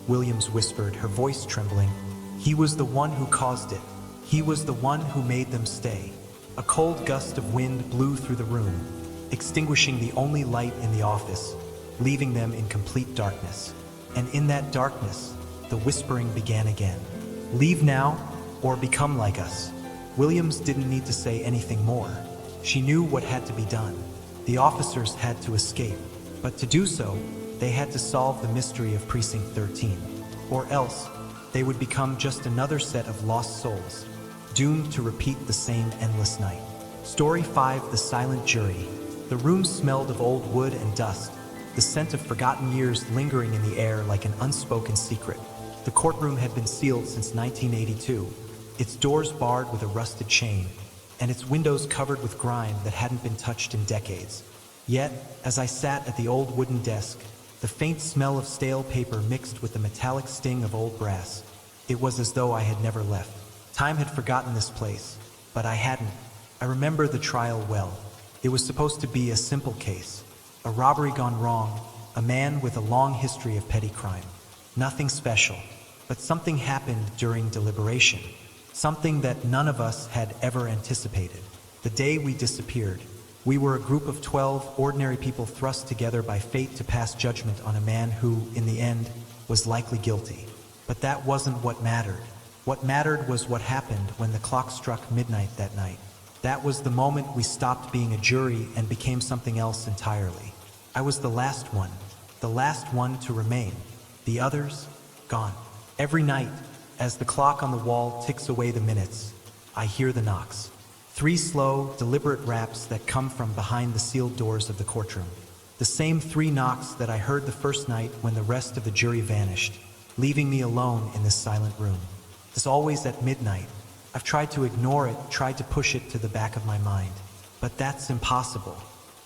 Williams whispered, her voice trembling. He was the one who caused it. He was the one who made them stay. A cold gust of wind blew through the room, extinguishing the only light in the office, leaving them in complete darkness. And in that darkness, the whispering began again. Leave now, or become like us. Williams didn't need to say anything more. She knew what had to be done. The officers had to escape, but to do so, they had to solve the mystery of Precinct 13, or else they would become just another set of lost souls, doomed to repeat the same endless night. Story 5: The Silent Jury. The room smelled of old wood and dust, the scent of forgotten years lingering in the air like an unspoken secret. The courtroom had been sealed since 1982, its doors barred with a rusted chain, and its windows covered with grime that hadn't been touched in decades. Yet, as I sat at the old wooden desk, the faint smell of stale paper mixed with the metallic sting of old brass, it was as though I had never left. Time had forgotten this place, but I hadn't. I remember the trial well. It was supposed to be a simple case, a robbery gone wrong, a man with a long history of petty crime. Nothing special, but something happened during deliberation. Something that none of us had ever anticipated. The day we disappeared, we were a group of 12 ordinary people thrust together by fate to pass judgment on a man who, in the end, was likely guilty. But that wasn't what mattered. What mattered was what happened when the clock struck midnight that night. That was the moment we stopped being a jury and became something else entirely. I was the last one to remain. The others, gone. Every night, as the clock on the wall ticks away the minutes, I hear the knocks. 3 slow, deliberate raps that come from behind the sealed doors of the courtroom. The same 3 knocks that I heard the first night when the rest of the jury vanished, leaving me alone in this silent room. It's always at midnight. I've tried to ignore it, tried to push it to the back of my mind. But that's impossible.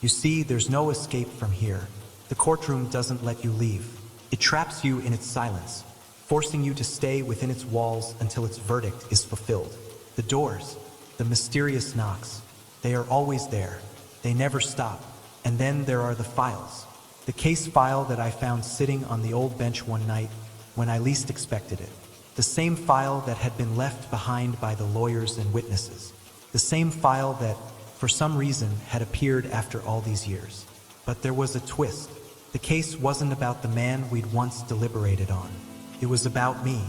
You see, there's no escape from here. The courtroom doesn't let you leave. It traps you in its silence, forcing you to stay within its walls until its verdict is fulfilled. The doors, the mysterious knocks, they are always there. They never stop. And then there are the files. The case file that I found sitting on the old bench one night, when I least expected it. The same file that had been left behind by the lawyers and witnesses. The same file that, for some reason, had appeared after all these years. But there was a twist. The case wasn't about the man we'd once deliberated on. It was about me,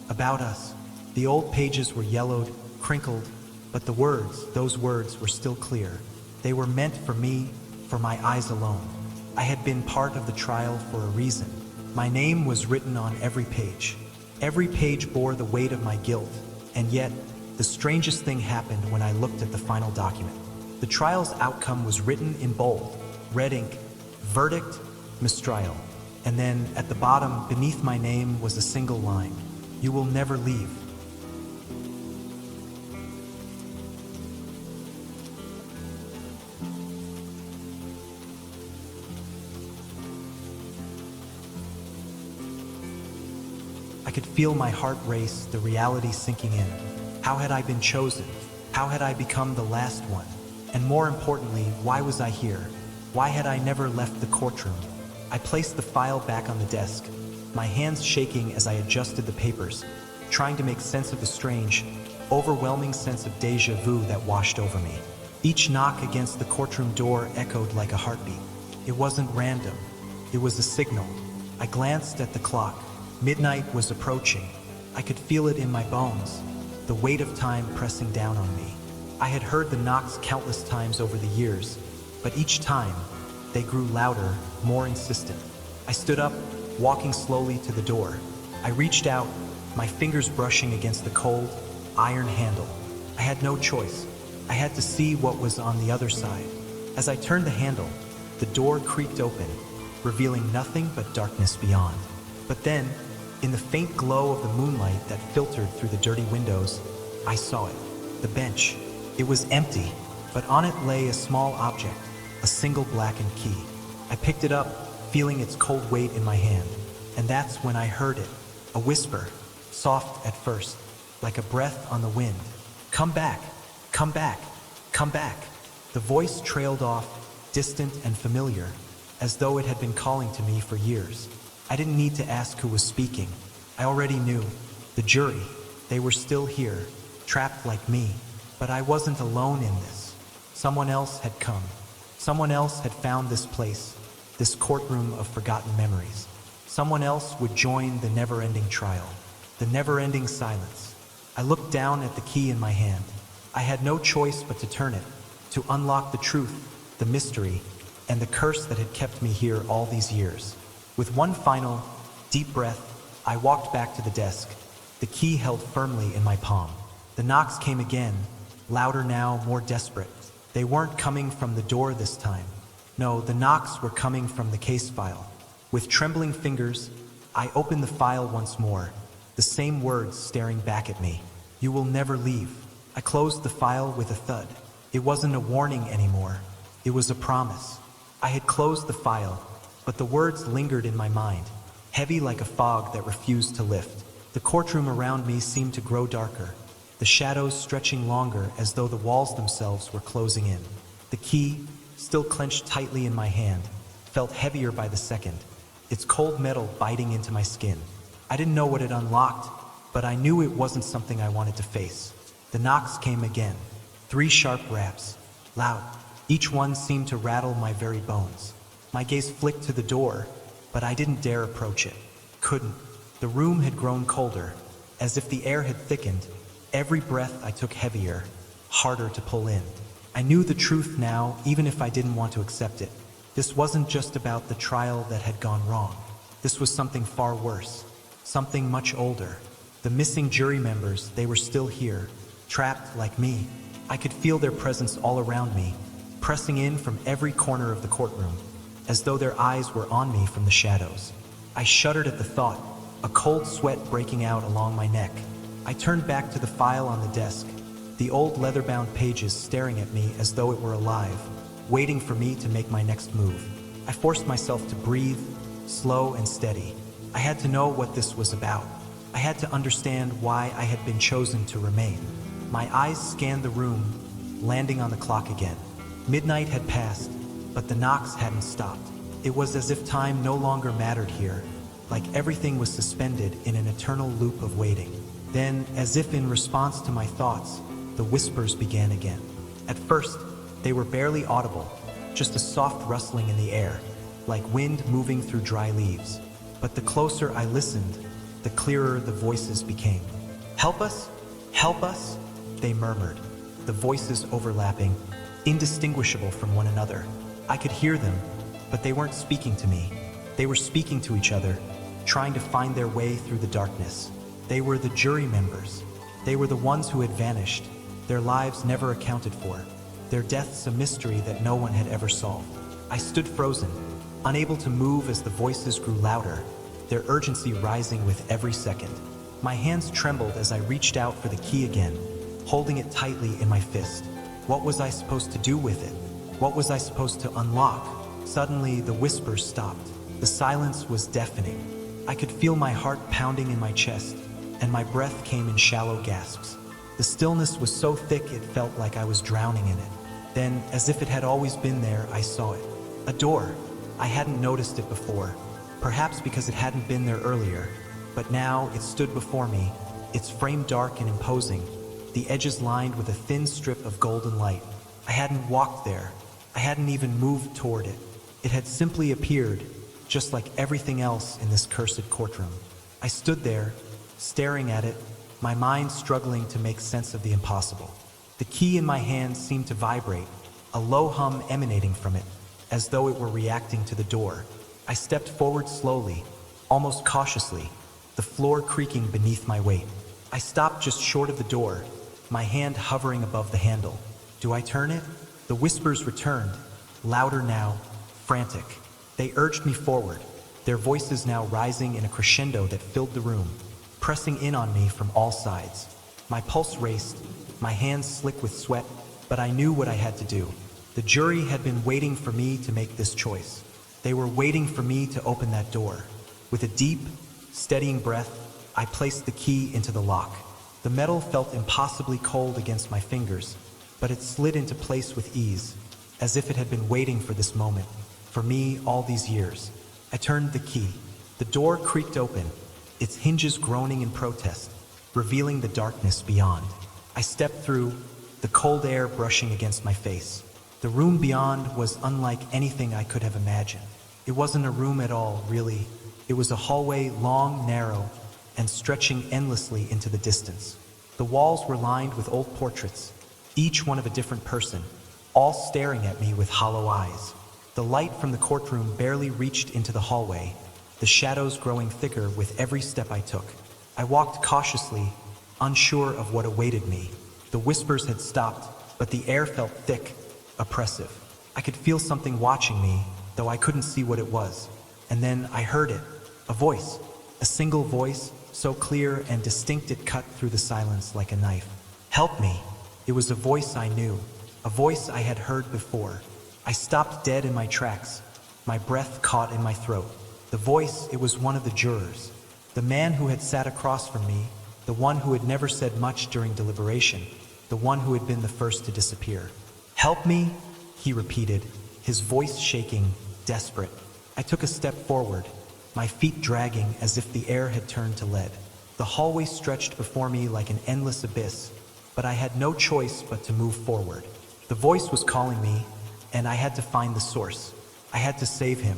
about us. The old pages were yellowed, crinkled, but the words, those words, were still clear. They were meant for me, for my eyes alone. I had been part of the trial for a reason. My name was written on every page. Every page bore the weight of my guilt, and yet, the strangest thing happened when I looked at the final document. The trial's outcome was written in bold, red ink, verdict, mistrial. And then, at the bottom, beneath my name, was a single line: "You will never leave." I could feel my heart race, the reality sinking in. How had I been chosen? How had I become the last one? And more importantly, why was I here? Why had I never left the courtroom? I placed the file back on the desk, my hands shaking as I adjusted the papers, trying to make sense of the strange, overwhelming sense of déjà vu that washed over me. Each knock against the courtroom door echoed like a heartbeat. It wasn't random. It was a signal. I glanced at the clock. Midnight was approaching. I could feel it in my bones, the weight of time pressing down on me. I had heard the knocks countless times over the years, but each time, they grew louder, more insistent. I stood up, walking slowly to the door. I reached out, my fingers brushing against the cold, iron handle. I had no choice. I had to see what was on the other side. As I turned the handle, the door creaked open, revealing nothing but darkness beyond. But then, in the faint glow of the moonlight that filtered through the dirty windows, I saw it. The bench. It was empty, but on it lay a small object, a single blackened key. I picked it up, feeling its cold weight in my hand, and that's when I heard it. A whisper, soft at first, like a breath on the wind. "Come back, come back, come back." The voice trailed off, distant and familiar, as though it had been calling to me for years. I didn't need to ask who was speaking. I already knew. The jury. They were still here, trapped like me. But I wasn't alone in this. Someone else had come. Someone else had found this place, this courtroom of forgotten memories. Someone else would join the never-ending trial, the never-ending silence. I looked down at the key in my hand. I had no choice but to turn it, to unlock the truth, the mystery, and the curse that had kept me here all these years. With one final, deep breath, I walked back to the desk, the key held firmly in my palm. The knocks came again, louder now, more desperate. They weren't coming from the door this time. No, the knocks were coming from the case file. With trembling fingers, I opened the file once more, the same words staring back at me. "You will never leave." I closed the file with a thud. It wasn't a warning anymore. It was a promise. I had closed the file, but the words lingered in my mind, heavy like a fog that refused to lift. The courtroom around me seemed to grow darker, the shadows stretching longer as though the walls themselves were closing in. The key, still clenched tightly in my hand, felt heavier by the second, its cold metal biting into my skin. I didn't know what it unlocked, but I knew it wasn't something I wanted to face. The knocks came again, 3 sharp raps, loud. Each one seemed to rattle my very bones. My gaze flicked to the door, but I didn't dare approach it. Couldn't. The room had grown colder, as if the air had thickened. Every breath I took heavier, harder to pull in. I knew the truth now, even if I didn't want to accept it. This wasn't just about the trial that had gone wrong. This was something far worse, something much older. The missing jury members, they were still here, trapped like me. I could feel their presence all around me, pressing in from every corner of the courtroom, as though their eyes were on me from the shadows. I shuddered at the thought, a cold sweat breaking out along my neck. I turned back to the file on the desk, the old leather-bound pages staring at me as though it were alive, waiting for me to make my next move. I forced myself to breathe, slow and steady. I had to know what this was about. I had to understand why I had been chosen to remain. My eyes scanned the room, landing on the clock again. Midnight had passed, but the knocks hadn't stopped. It was as if time no longer mattered here. like everything was suspended in an eternal loop of waiting. Then, as if in response to my thoughts, the whispers began again. At first, they were barely audible, just a soft rustling in the air, like wind moving through dry leaves. But the closer I listened, the clearer the voices became. "Help us! Help us!" they murmured, the voices overlapping, indistinguishable from one another. I could hear them, but they weren't speaking to me. They were speaking to each other, trying to find their way through the darkness. They were the jury members. They were the ones who had vanished, their lives never accounted for, their deaths a mystery that no one had ever solved. I stood frozen, unable to move as the voices grew louder, their urgency rising with every second. My hands trembled as I reached out for the key again, holding it tightly in my fist. What was I supposed to do with it? What was I supposed to unlock? Suddenly, the whispers stopped. The silence was deafening. I could feel my heart pounding in my chest, and my breath came in shallow gasps. The stillness was so thick it felt like I was drowning in it. Then, as if it had always been there, I saw it. A door. I hadn't noticed it before, perhaps because it hadn't been there earlier, but now it stood before me, its frame dark and imposing, the edges lined with a thin strip of golden light. I hadn't walked there. I hadn't even moved toward it. It had simply appeared, just like everything else in this cursed courtroom. I stood there, staring at it, my mind struggling to make sense of the impossible. The key in my hand seemed to vibrate, a low hum emanating from it, as though it were reacting to the door. I stepped forward slowly, almost cautiously, the floor creaking beneath my weight. I stopped just short of the door, my hand hovering above the handle. Do I turn it? The whispers returned, louder now, frantic. They urged me forward, their voices now rising in a crescendo that filled the room, pressing in on me from all sides. My pulse raced, my hands slick with sweat, but I knew what I had to do. The jury had been waiting for me to make this choice. They were waiting for me to open that door. With a deep, steadying breath, I placed the key into the lock. The metal felt impossibly cold against my fingers, but it slid into place with ease, as if it had been waiting for this moment, for me all these years. I turned the key. The door creaked open, its hinges groaning in protest, revealing the darkness beyond. I stepped through, the cold air brushing against my face. The room beyond was unlike anything I could have imagined. It wasn't a room at all, really. It was a hallway, long, narrow, and stretching endlessly into the distance. The walls were lined with old portraits, each one of a different person, all staring at me with hollow eyes. The light from the courtroom barely reached into the hallway, the shadows growing thicker with every step I took. I walked cautiously, unsure of what awaited me. The whispers had stopped, but the air felt thick, oppressive. I could feel something watching me, though I couldn't see what it was. And then I heard it, a voice, a single voice, so clear and distinct it cut through the silence like a knife. Help me. It was a voice I knew, a voice I had heard before. I stopped dead in my tracks, my breath caught in my throat. The voice, it was one of the jurors, the man who had sat across from me, the one who had never said much during deliberation, the one who had been the first to disappear. Help me, he repeated, his voice shaking, desperate. I took a step forward, my feet dragging as if the air had turned to lead. The hallway stretched before me like an endless abyss, but I had no choice but to move forward. The voice was calling me, and I had to find the source. I had to save him.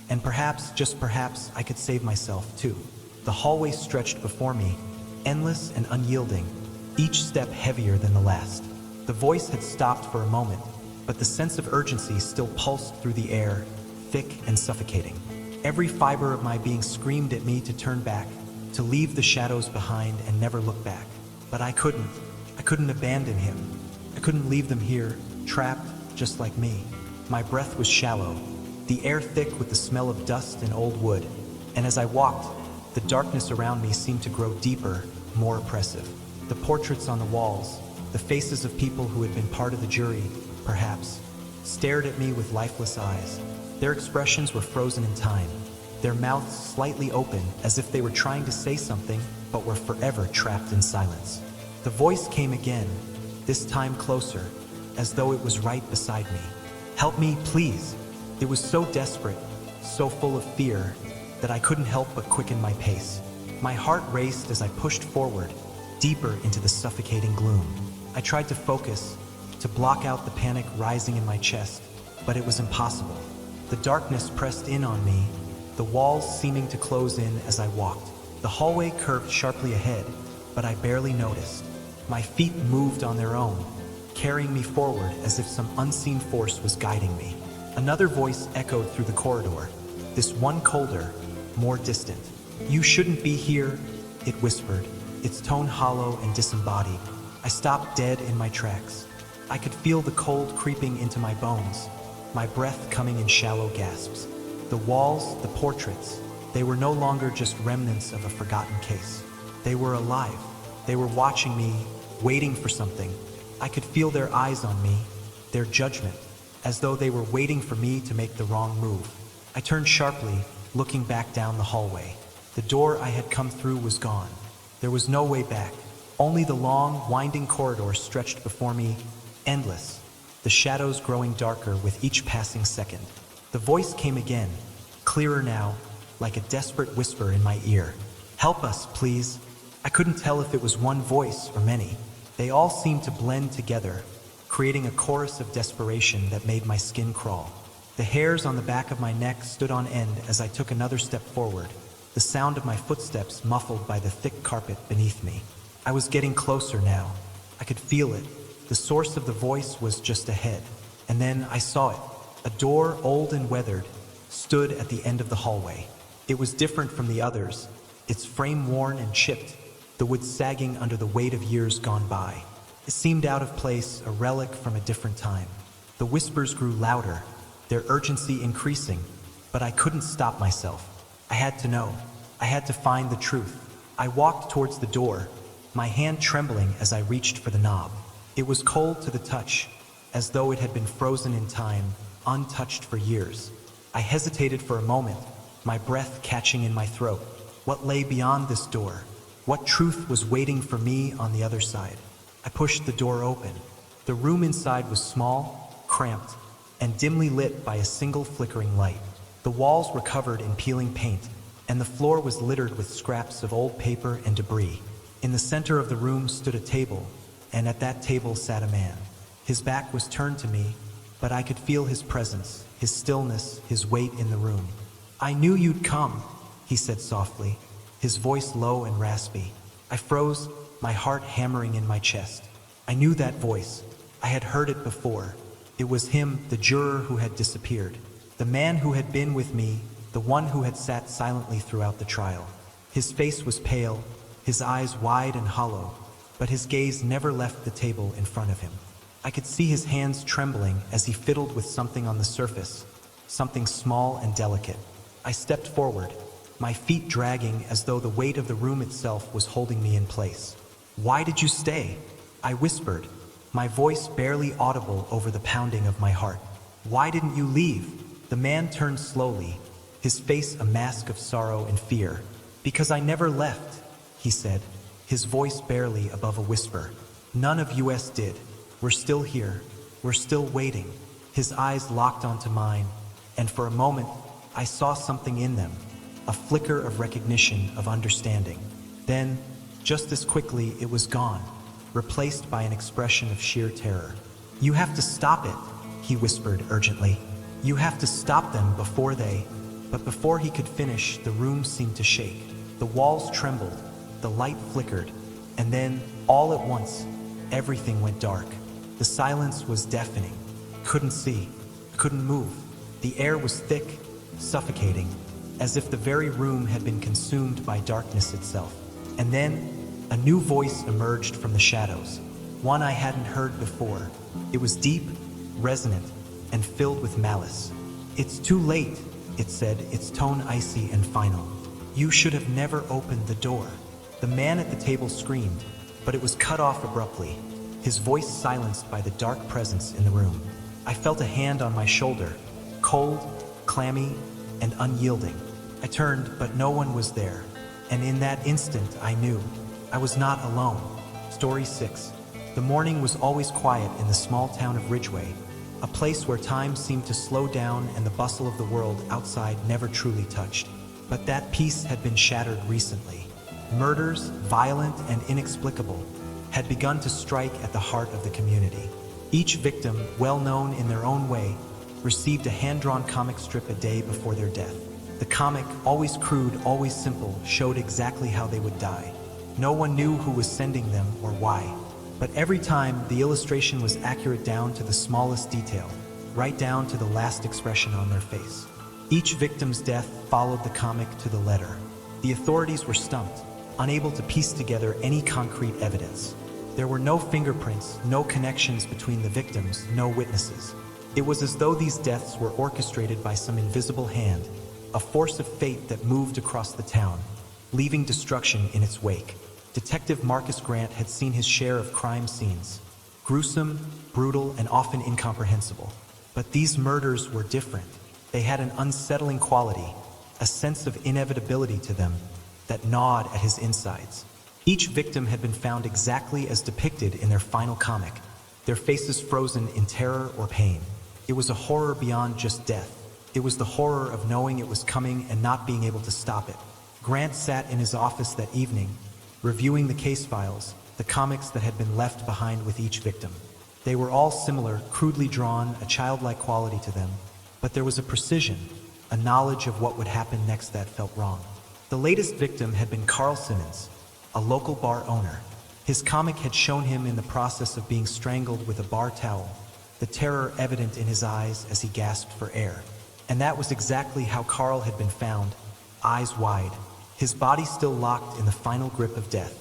And perhaps, just perhaps, I could save myself too. The hallway stretched before me, endless and unyielding, each step heavier than the last. The voice had stopped for a moment, but the sense of urgency still pulsed through the air, thick and suffocating. Every fiber of my being screamed at me to turn back, to leave the shadows behind and never look back. But I couldn't. I couldn't abandon him. I couldn't leave them here, trapped, just like me. My breath was shallow, the air thick with the smell of dust and old wood, and as I walked, the darkness around me seemed to grow deeper, more oppressive. The portraits on the walls, the faces of people who had been part of the jury, perhaps, stared at me with lifeless eyes. Their expressions were frozen in time, their mouths slightly open as if they were trying to say something but were forever trapped in silence. The voice came again, this time closer, as though it was right beside me. "Help me, please." It was so desperate, so full of fear, that I couldn't help but quicken my pace. My heart raced as I pushed forward, deeper into the suffocating gloom. I tried to focus, to block out the panic rising in my chest, but it was impossible. The darkness pressed in on me, the walls seeming to close in as I walked. The hallway curved sharply ahead, but I barely noticed. My feet moved on their own, carrying me forward as if some unseen force was guiding me. Another voice echoed through the corridor, this one colder, more distant. "You shouldn't be here," it whispered, its tone hollow and disembodied. I stopped dead in my tracks. I could feel the cold creeping into my bones, my breath coming in shallow gasps. The walls, the portraits, they were no longer just remnants of a forgotten case. They were alive. They were watching me, waiting for something. I could feel their eyes on me, their judgment, as though they were waiting for me to make the wrong move. I turned sharply, looking back down the hallway. The door I had come through was gone. There was no way back. Only the long, winding corridor stretched before me, endless, the shadows growing darker with each passing second. The voice came again, clearer now, like a desperate whisper in my ear. "Help us, please." I couldn't tell if it was one voice or many. They all seemed to blend together, creating a chorus of desperation that made my skin crawl. The hairs on the back of my neck stood on end as I took another step forward, the sound of my footsteps muffled by the thick carpet beneath me. I was getting closer now. I could feel it. The source of the voice was just ahead. And then I saw it. A door, old and weathered, stood at the end of the hallway. It was different from the others, its frame worn and chipped, the wood sagging under the weight of years gone by. It seemed out of place, a relic from a different time. The whispers grew louder, their urgency increasing, but I couldn't stop myself. I had to know. I had to find the truth. I walked towards the door, my hand trembling as I reached for the knob. It was cold to the touch, as though it had been frozen in time, untouched for years. I hesitated for a moment, my breath catching in my throat. What lay beyond this door? What truth was waiting for me on the other side? I pushed the door open. The room inside was small, cramped, and dimly lit by a single flickering light. The walls were covered in peeling paint, and the floor was littered with scraps of old paper and debris. In the center of the room stood a table, and at that table sat a man. His back was turned to me, but I could feel his presence, his stillness, his weight in the room. "I knew you'd come," he said softly, his voice low and raspy. I froze, my heart hammering in my chest. I knew that voice. I had heard it before. It was him, the juror who had disappeared. The man who had been with me, the one who had sat silently throughout the trial. His face was pale, his eyes wide and hollow, but his gaze never left the table in front of him. I could see his hands trembling as he fiddled with something on the surface, something small and delicate. I stepped forward, my feet dragging as though the weight of the room itself was holding me in place. "Why did you stay?" I whispered, my voice barely audible over the pounding of my heart. "Why didn't you leave?" The man turned slowly, his face a mask of sorrow and fear. "Because I never left," he said, his voice barely above a whisper. "None of us did. We're still here. We're still waiting." His eyes locked onto mine, and for a moment, I saw something in them, a flicker of recognition, of understanding. Then, just as quickly, it was gone, replaced by an expression of sheer terror. "You have to stop it," he whispered urgently. "You have to stop them before they—" But before he could finish, the room seemed to shake. The walls trembled, the light flickered, and then, all at once, everything went dark. The silence was deafening. Couldn't see, couldn't move. The air was thick, suffocating, as if the very room had been consumed by darkness itself. And then, a new voice emerged from the shadows, one I hadn't heard before. It was deep, resonant, and filled with malice. "It's too late," it said, its tone icy and final. "You should have never opened the door." The man at the table screamed, but it was cut off abruptly, his voice silenced by the dark presence in the room. I felt a hand on my shoulder, cold, clammy, and unyielding. I turned, but no one was there. And in that instant, I knew I was not alone. Story 6. The morning was always quiet in the small town of Ridgeway, a place where time seemed to slow down and the bustle of the world outside never truly touched. But that peace had been shattered recently. Murders, violent and inexplicable, had begun to strike at the heart of the community. Each victim, well known in their own way, received a hand-drawn comic strip a day before their death. The comic, always crude, always simple, showed exactly how they would die. No one knew who was sending them or why. But every time, the illustration was accurate down to the smallest detail, right down to the last expression on their face. Each victim's death followed the comic to the letter. The authorities were stumped, unable to piece together any concrete evidence. There were no fingerprints, no connections between the victims, no witnesses. It was as though these deaths were orchestrated by some invisible hand, a force of fate that moved across the town, leaving destruction in its wake. Detective Marcus Grant had seen his share of crime scenes, gruesome, brutal, and often incomprehensible. But these murders were different. They had an unsettling quality, a sense of inevitability to them that gnawed at his insides. Each victim had been found exactly as depicted in their final comic, their faces frozen in terror or pain. It was a horror beyond just death. It was the horror of knowing it was coming and not being able to stop it. Grant sat in his office that evening, reviewing the case files, the comics that had been left behind with each victim. They were all similar, crudely drawn, a childlike quality to them, but there was a precision, a knowledge of what would happen next that felt wrong. The latest victim had been Carl Simmons, a local bar owner. His comic had shown him in the process of being strangled with a bar towel, the terror evident in his eyes as he gasped for air. And that was exactly how Carl had been found, eyes wide, his body still locked in the final grip of death.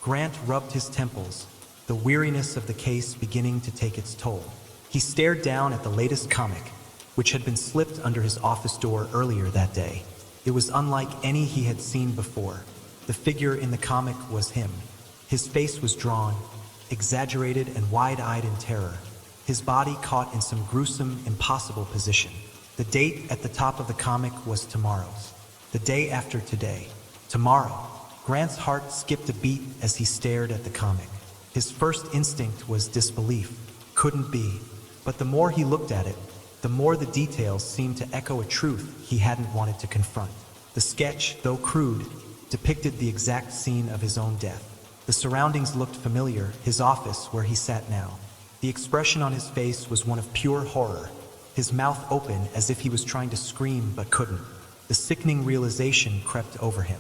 Grant rubbed his temples, the weariness of the case beginning to take its toll. He stared down at the latest comic, which had been slipped under his office door earlier that day. It was unlike any he had seen before. The figure in the comic was him. His face was drawn, exaggerated and wide-eyed in terror, his body caught in some gruesome, impossible position. The date at the top of the comic was tomorrow's. The day after today. Tomorrow. Grant's heart skipped a beat as he stared at the comic. His first instinct was disbelief. Couldn't be. But the more he looked at it, the more the details seemed to echo a truth he hadn't wanted to confront. The sketch, though crude, depicted the exact scene of his own death. The surroundings looked familiar, his office where he sat now. The expression on his face was one of pure horror, his mouth open as if he was trying to scream but couldn't. The sickening realization crept over him.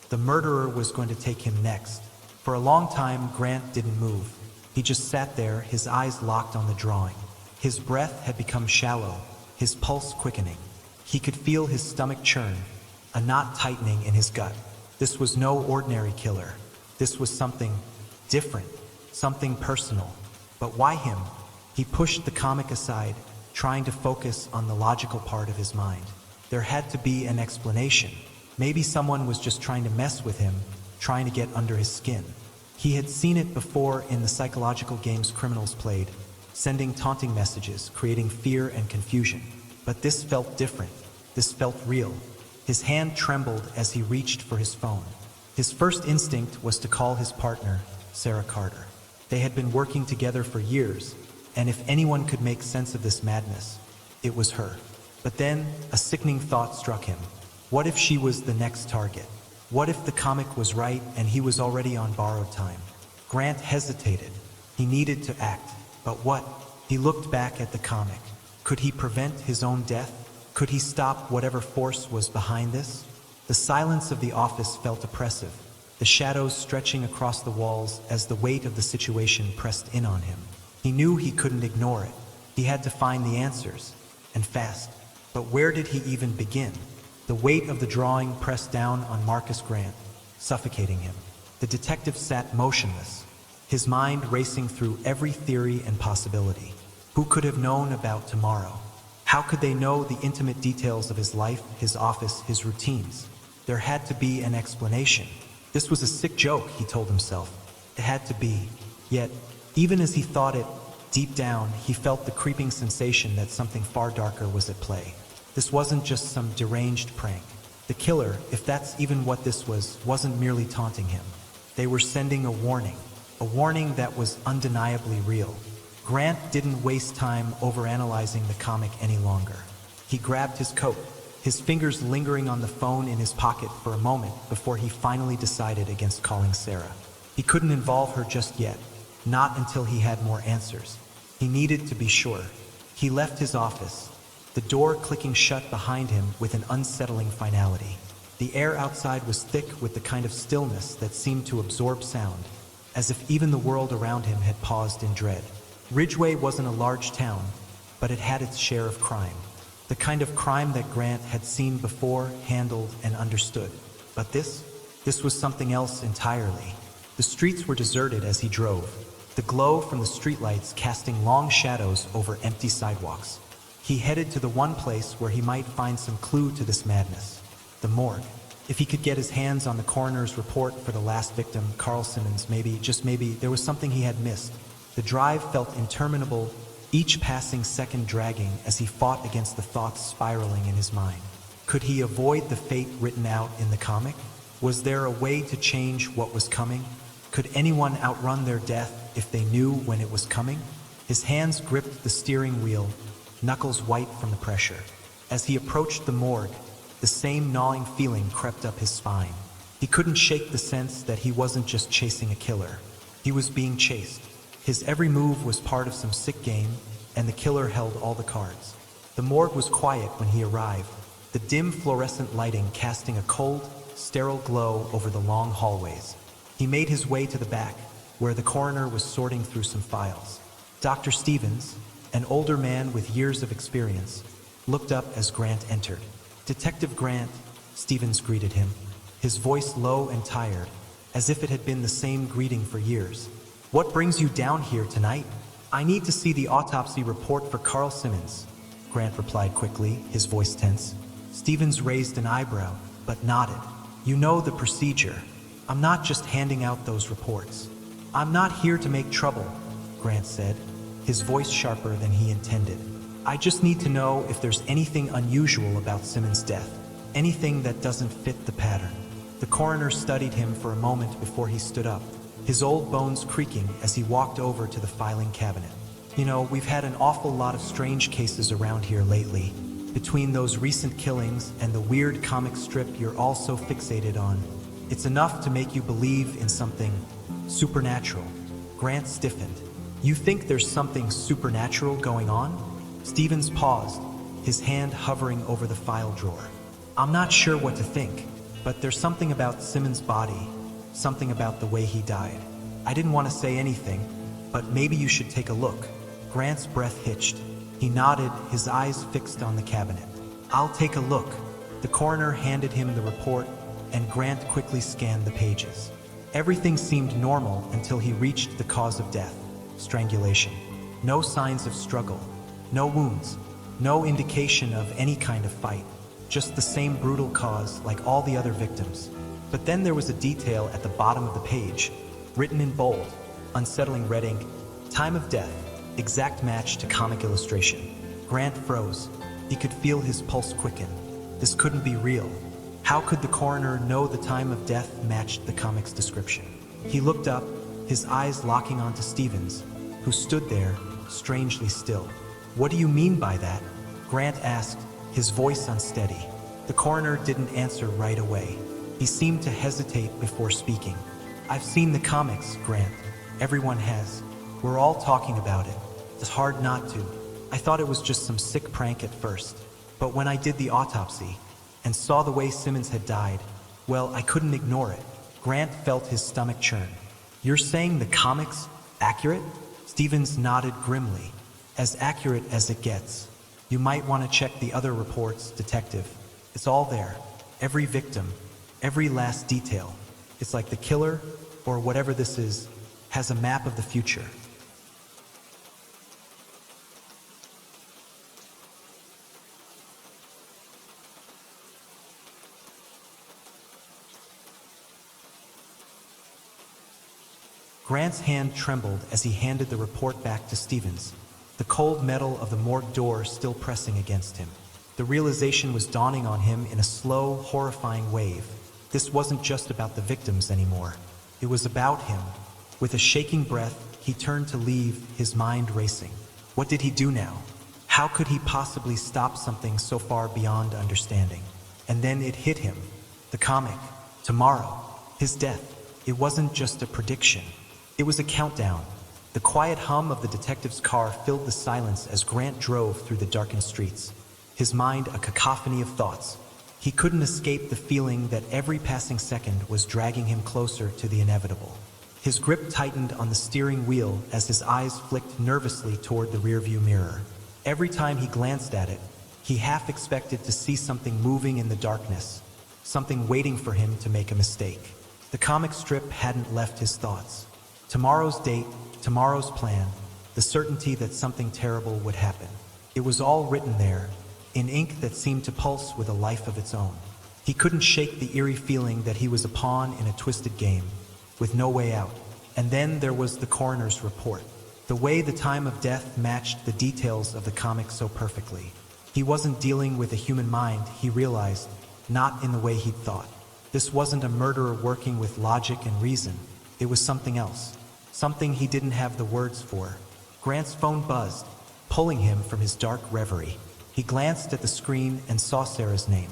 The murderer was going to take him next. For a long time, Grant didn't move. He just sat there, his eyes locked on the drawing. His breath had become shallow, his pulse quickening. He could feel his stomach churn, a knot tightening in his gut. This was no ordinary killer. This was something different, something personal. But why him? He pushed the comic aside, trying to focus on the logical part of his mind. There had to be an explanation. Maybe someone was just trying to mess with him, trying to get under his skin. He had seen it before in the psychological games criminals played, sending taunting messages, creating fear and confusion. But this felt different. This felt real. His hand trembled as he reached for his phone. His first instinct was to call his partner, Sarah Carter. They had been working together for years, and if anyone could make sense of this madness, it was her. But then, a sickening thought struck him. What if she was the next target? What if the comic was right and he was already on borrowed time? Grant hesitated. He needed to act. But what? He looked back at the comic. Could he prevent his own death? Could he stop whatever force was behind this? The silence of the office felt oppressive, the shadows stretching across the walls as the weight of the situation pressed in on him. He knew he couldn't ignore it. He had to find the answers, and fast. But where did he even begin? The weight of the drawing pressed down on Marcus Grant, suffocating him. The detective sat motionless, his mind racing through every theory and possibility. Who could have known about tomorrow? How could they know the intimate details of his life, his office, his routines? There had to be an explanation. This was a sick joke, he told himself. It had to be. Yet, even as he thought it, deep down, he felt the creeping sensation that something far darker was at play. This wasn't just some deranged prank. The killer, if that's even what this was, wasn't merely taunting him. They were sending a warning that was undeniably real. Grant didn't waste time overanalyzing the comic any longer. He grabbed his coat, his fingers lingering on the phone in his pocket for a moment before he finally decided against calling Sarah. He couldn't involve her just yet, not until he had more answers. He needed to be sure. He left his office, the door clicking shut behind him with an unsettling finality. The air outside was thick with the kind of stillness that seemed to absorb sound, as if even the world around him had paused in dread. Ridgeway wasn't a large town, but it had its share of crime. The kind of crime that Grant had seen before, handled, and understood. But this was something else entirely. The streets were deserted as he drove, the glow from the streetlights casting long shadows over empty sidewalks. He headed to the one place where he might find some clue to this madness, the morgue. If he could get his hands on the coroner's report for the last victim, Carl Simmons, maybe, just maybe, there was something he had missed. The drive felt interminable, each passing second dragging as he fought against the thoughts spiraling in his mind. Could he avoid the fate written out in the comic? Was there a way to change what was coming? Could anyone outrun their death if they knew when it was coming? His hands gripped the steering wheel, knuckles white from the pressure. As he approached the morgue, the same gnawing feeling crept up his spine. He couldn't shake the sense that he wasn't just chasing a killer. He was being chased. His every move was part of some sick game, and the killer held all the cards. The morgue was quiet when he arrived, the dim fluorescent lighting casting a cold, sterile glow over the long hallways. He made his way to the back, where the coroner was sorting through some files. Dr. Stevens, an older man with years of experience, looked up as Grant entered. "Detective Grant," Stevens greeted him, his voice low and tired, as if it had been the same greeting for years. "What brings you down here tonight?" "I need to see the autopsy report for Carl Simmons," Grant replied quickly, his voice tense. Stevens raised an eyebrow, but nodded. "You know the procedure. I'm not just handing out those reports." "I'm not here to make trouble," Grant said, his voice sharper than he intended. "I just need to know if there's anything unusual about Simmons' death, anything that doesn't fit the pattern." The coroner studied him for a moment before he stood up, his old bones creaking as he walked over to the filing cabinet. "You know, we've had an awful lot of strange cases around here lately. Between those recent killings and the weird comic strip you're all so fixated on, it's enough to make you believe in something supernatural." Grant stiffened. "You think there's something supernatural going on?" Stevens paused, his hand hovering over the file drawer. "I'm not sure what to think, but there's something about Simmons' body, something about the way he died. I didn't want to say anything, but maybe you should take a look." Grant's breath hitched. He nodded, his eyes fixed on the cabinet. "I'll take a look." The coroner handed him the report, and Grant quickly scanned the pages. Everything seemed normal until he reached the cause of death: strangulation. No signs of struggle, no wounds, no indication of any kind of fight, just the same brutal cause like all the other victims. But then there was a detail at the bottom of the page, written in bold, unsettling red ink: "Time of death, exact match to comic illustration." Grant froze. He could feel his pulse quicken. This couldn't be real. How could the coroner know the time of death matched the comic's description? He looked up, his eyes locking onto Stevens, who stood there, strangely still. "What do you mean by that?" Grant asked, his voice unsteady. The coroner didn't answer right away. He seemed to hesitate before speaking. "I've seen the comics, Grant. Everyone has. We're all talking about it. It's hard not to. I thought it was just some sick prank at first. But when I did the autopsy and saw the way Simmons had died, well, I couldn't ignore it." Grant felt his stomach churn. "You're saying the comics accurate?" Stevens nodded grimly. "As accurate as it gets. You might want to check the other reports, Detective. It's all there. Every victim, every last detail. It's like the killer, or whatever this is, has a map of the future." Grant's hand trembled as he handed the report back to Stevens, the cold metal of the morgue door still pressing against him. The realization was dawning on him in a slow, horrifying wave. This wasn't just about the victims anymore. It was about him. With a shaking breath, he turned to leave, his mind racing. What did he do now? How could he possibly stop something so far beyond understanding? And then it hit him. The comic. Tomorrow. His death. It wasn't just a prediction. It was a countdown. The quiet hum of the detective's car filled the silence as Grant drove through the darkened streets. His mind a cacophony of thoughts. He couldn't escape the feeling that every passing second was dragging him closer to the inevitable. His grip tightened on the steering wheel as his eyes flicked nervously toward the rearview mirror. Every time he glanced at it, he half expected to see something moving in the darkness, something waiting for him to make a mistake. The comic strip hadn't left his thoughts. Tomorrow's date, tomorrow's plan, the certainty that something terrible would happen. It was all written there, in ink that seemed to pulse with a life of its own. He couldn't shake the eerie feeling that he was a pawn in a twisted game, with no way out. And then there was the coroner's report. The way the time of death matched the details of the comic so perfectly. He wasn't dealing with a human mind, he realized, not in the way he'd thought. This wasn't a murderer working with logic and reason. It was something else. Something he didn't have the words for. Grant's phone buzzed, pulling him from his dark reverie. He glanced at the screen and saw Sarah's name.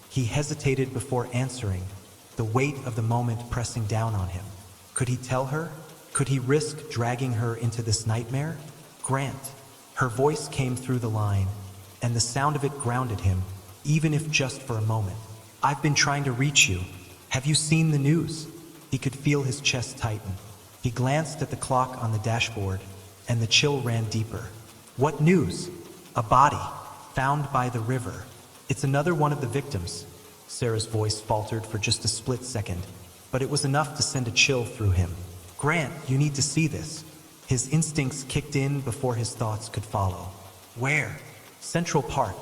He hesitated before answering, the weight of the moment pressing down on him. Could he tell her? Could he risk dragging her into this nightmare? Grant. Her voice came through the line, and the sound of it grounded him, even if just for a moment. I've been trying to reach you. Have you seen the news? He could feel his chest tighten. He glanced at the clock on the dashboard, and the chill ran deeper. What news? A body, found by the river. It's another one of the victims. Sarah's voice faltered for just a split second, but it was enough to send a chill through him. Grant, you need to see this. His instincts kicked in before his thoughts could follow. Where? Central Park,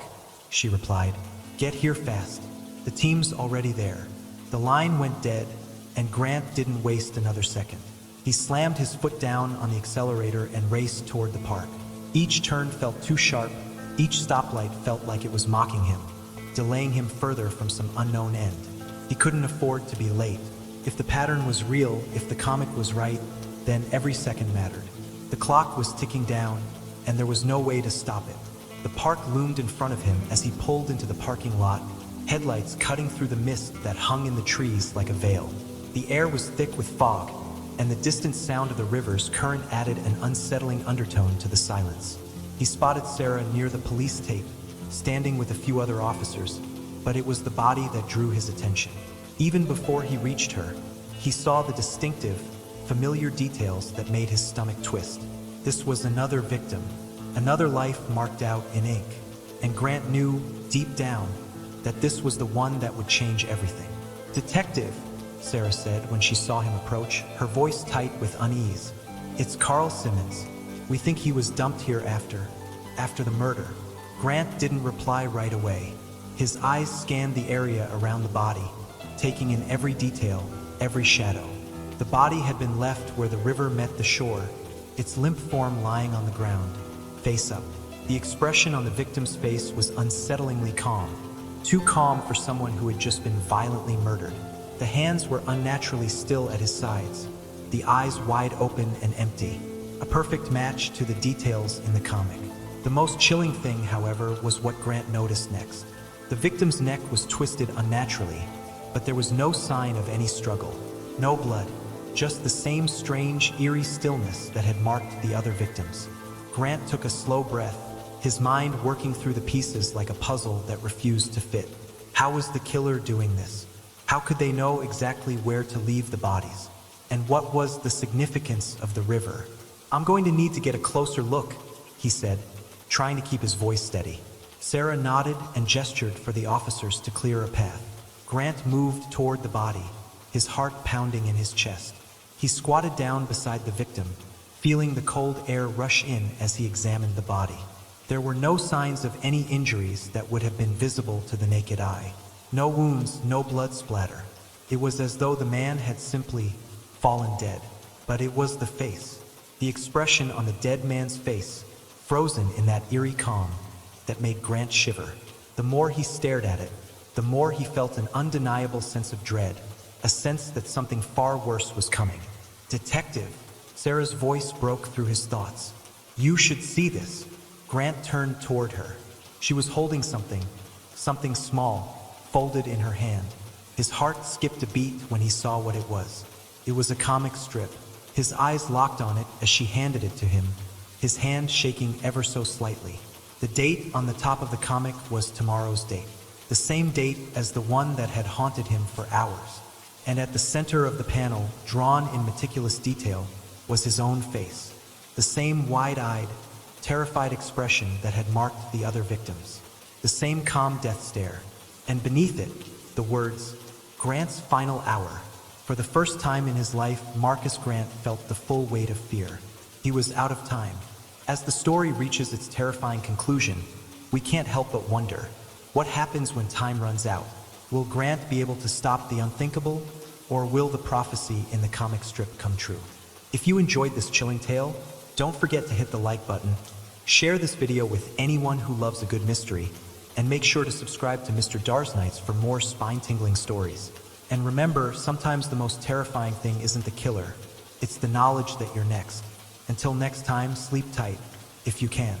she replied. Get here fast. The team's already there. The line went dead, and Grant didn't waste another second. He slammed his foot down on the accelerator and raced toward the park. Each turn felt too sharp, each stoplight felt like it was mocking him, delaying him further from some unknown end. He couldn't afford to be late. If the pattern was real, if the comic was right, then every second mattered. The clock was ticking down, and there was no way to stop it. The park loomed in front of him as he pulled into the parking lot, headlights cutting through the mist that hung in the trees like a veil. The air was thick with fog, and the distant sound of the river's current added an unsettling undertone to the silence. He spotted Sarah near the police tape, standing with a few other officers, but it was the body that drew his attention. Even before he reached her, he saw the distinctive, familiar details that made his stomach twist. This was another victim, another life marked out in ink, and Grant knew, deep down, that this was the one that would change everything. Detective, Sarah said when she saw him approach, her voice tight with unease. It's Carl Simmons. We think he was dumped here after the murder. Grant didn't reply right away. His eyes scanned the area around the body, taking in every detail, every shadow. The body had been left where the river met the shore, its limp form lying on the ground, face up. The expression on the victim's face was unsettlingly calm, too calm for someone who had just been violently murdered. The hands were unnaturally still at his sides, the eyes wide open and empty, a perfect match to the details in the comic. The most chilling thing, however, was what Grant noticed next. The victim's neck was twisted unnaturally, but there was no sign of any struggle, no blood, just the same strange, eerie stillness that had marked the other victims. Grant took a slow breath, his mind working through the pieces like a puzzle that refused to fit. How was the killer doing this? How could they know exactly where to leave the bodies? And what was the significance of the river? I'm going to need to get a closer look, he said, trying to keep his voice steady. Sarah nodded and gestured for the officers to clear a path. Grant moved toward the body, his heart pounding in his chest. He squatted down beside the victim, feeling the cold air rush in as he examined the body. There were no signs of any injuries that would have been visible to the naked eye. No wounds, no blood splatter. It was as though the man had simply fallen dead. But it was the face, the expression on the dead man's face, frozen in that eerie calm, that made Grant shiver. The more he stared at it, the more he felt an undeniable sense of dread, a sense that something far worse was coming. "Detective," Sarah's voice broke through his thoughts. "You should see this." Grant turned toward her. She was holding something small, folded in her hand. His heart skipped a beat when he saw what it was. It was a comic strip. His eyes locked on it as she handed it to him, his hand shaking ever so slightly. The date on the top of the comic was tomorrow's date, the same date as the one that had haunted him for hours. And at the center of the panel, drawn in meticulous detail, was his own face, the same wide-eyed, terrified expression that had marked the other victims, the same calm death stare, and beneath it, the words, "Grant's final hour." For the first time in his life, Marcus Grant felt the full weight of fear. He was out of time. As the story reaches its terrifying conclusion, we can't help but wonder, what happens when time runs out? Will Grant be able to stop the unthinkable, or will the prophecy in the comic strip come true? If you enjoyed this chilling tale, don't forget to hit the like button, share this video with anyone who loves a good mystery, and make sure to subscribe to Mr. DarXnights for more spine-tingling stories. And remember, sometimes the most terrifying thing isn't the killer, it's the knowledge that you're next. Until next time, sleep tight, if you can.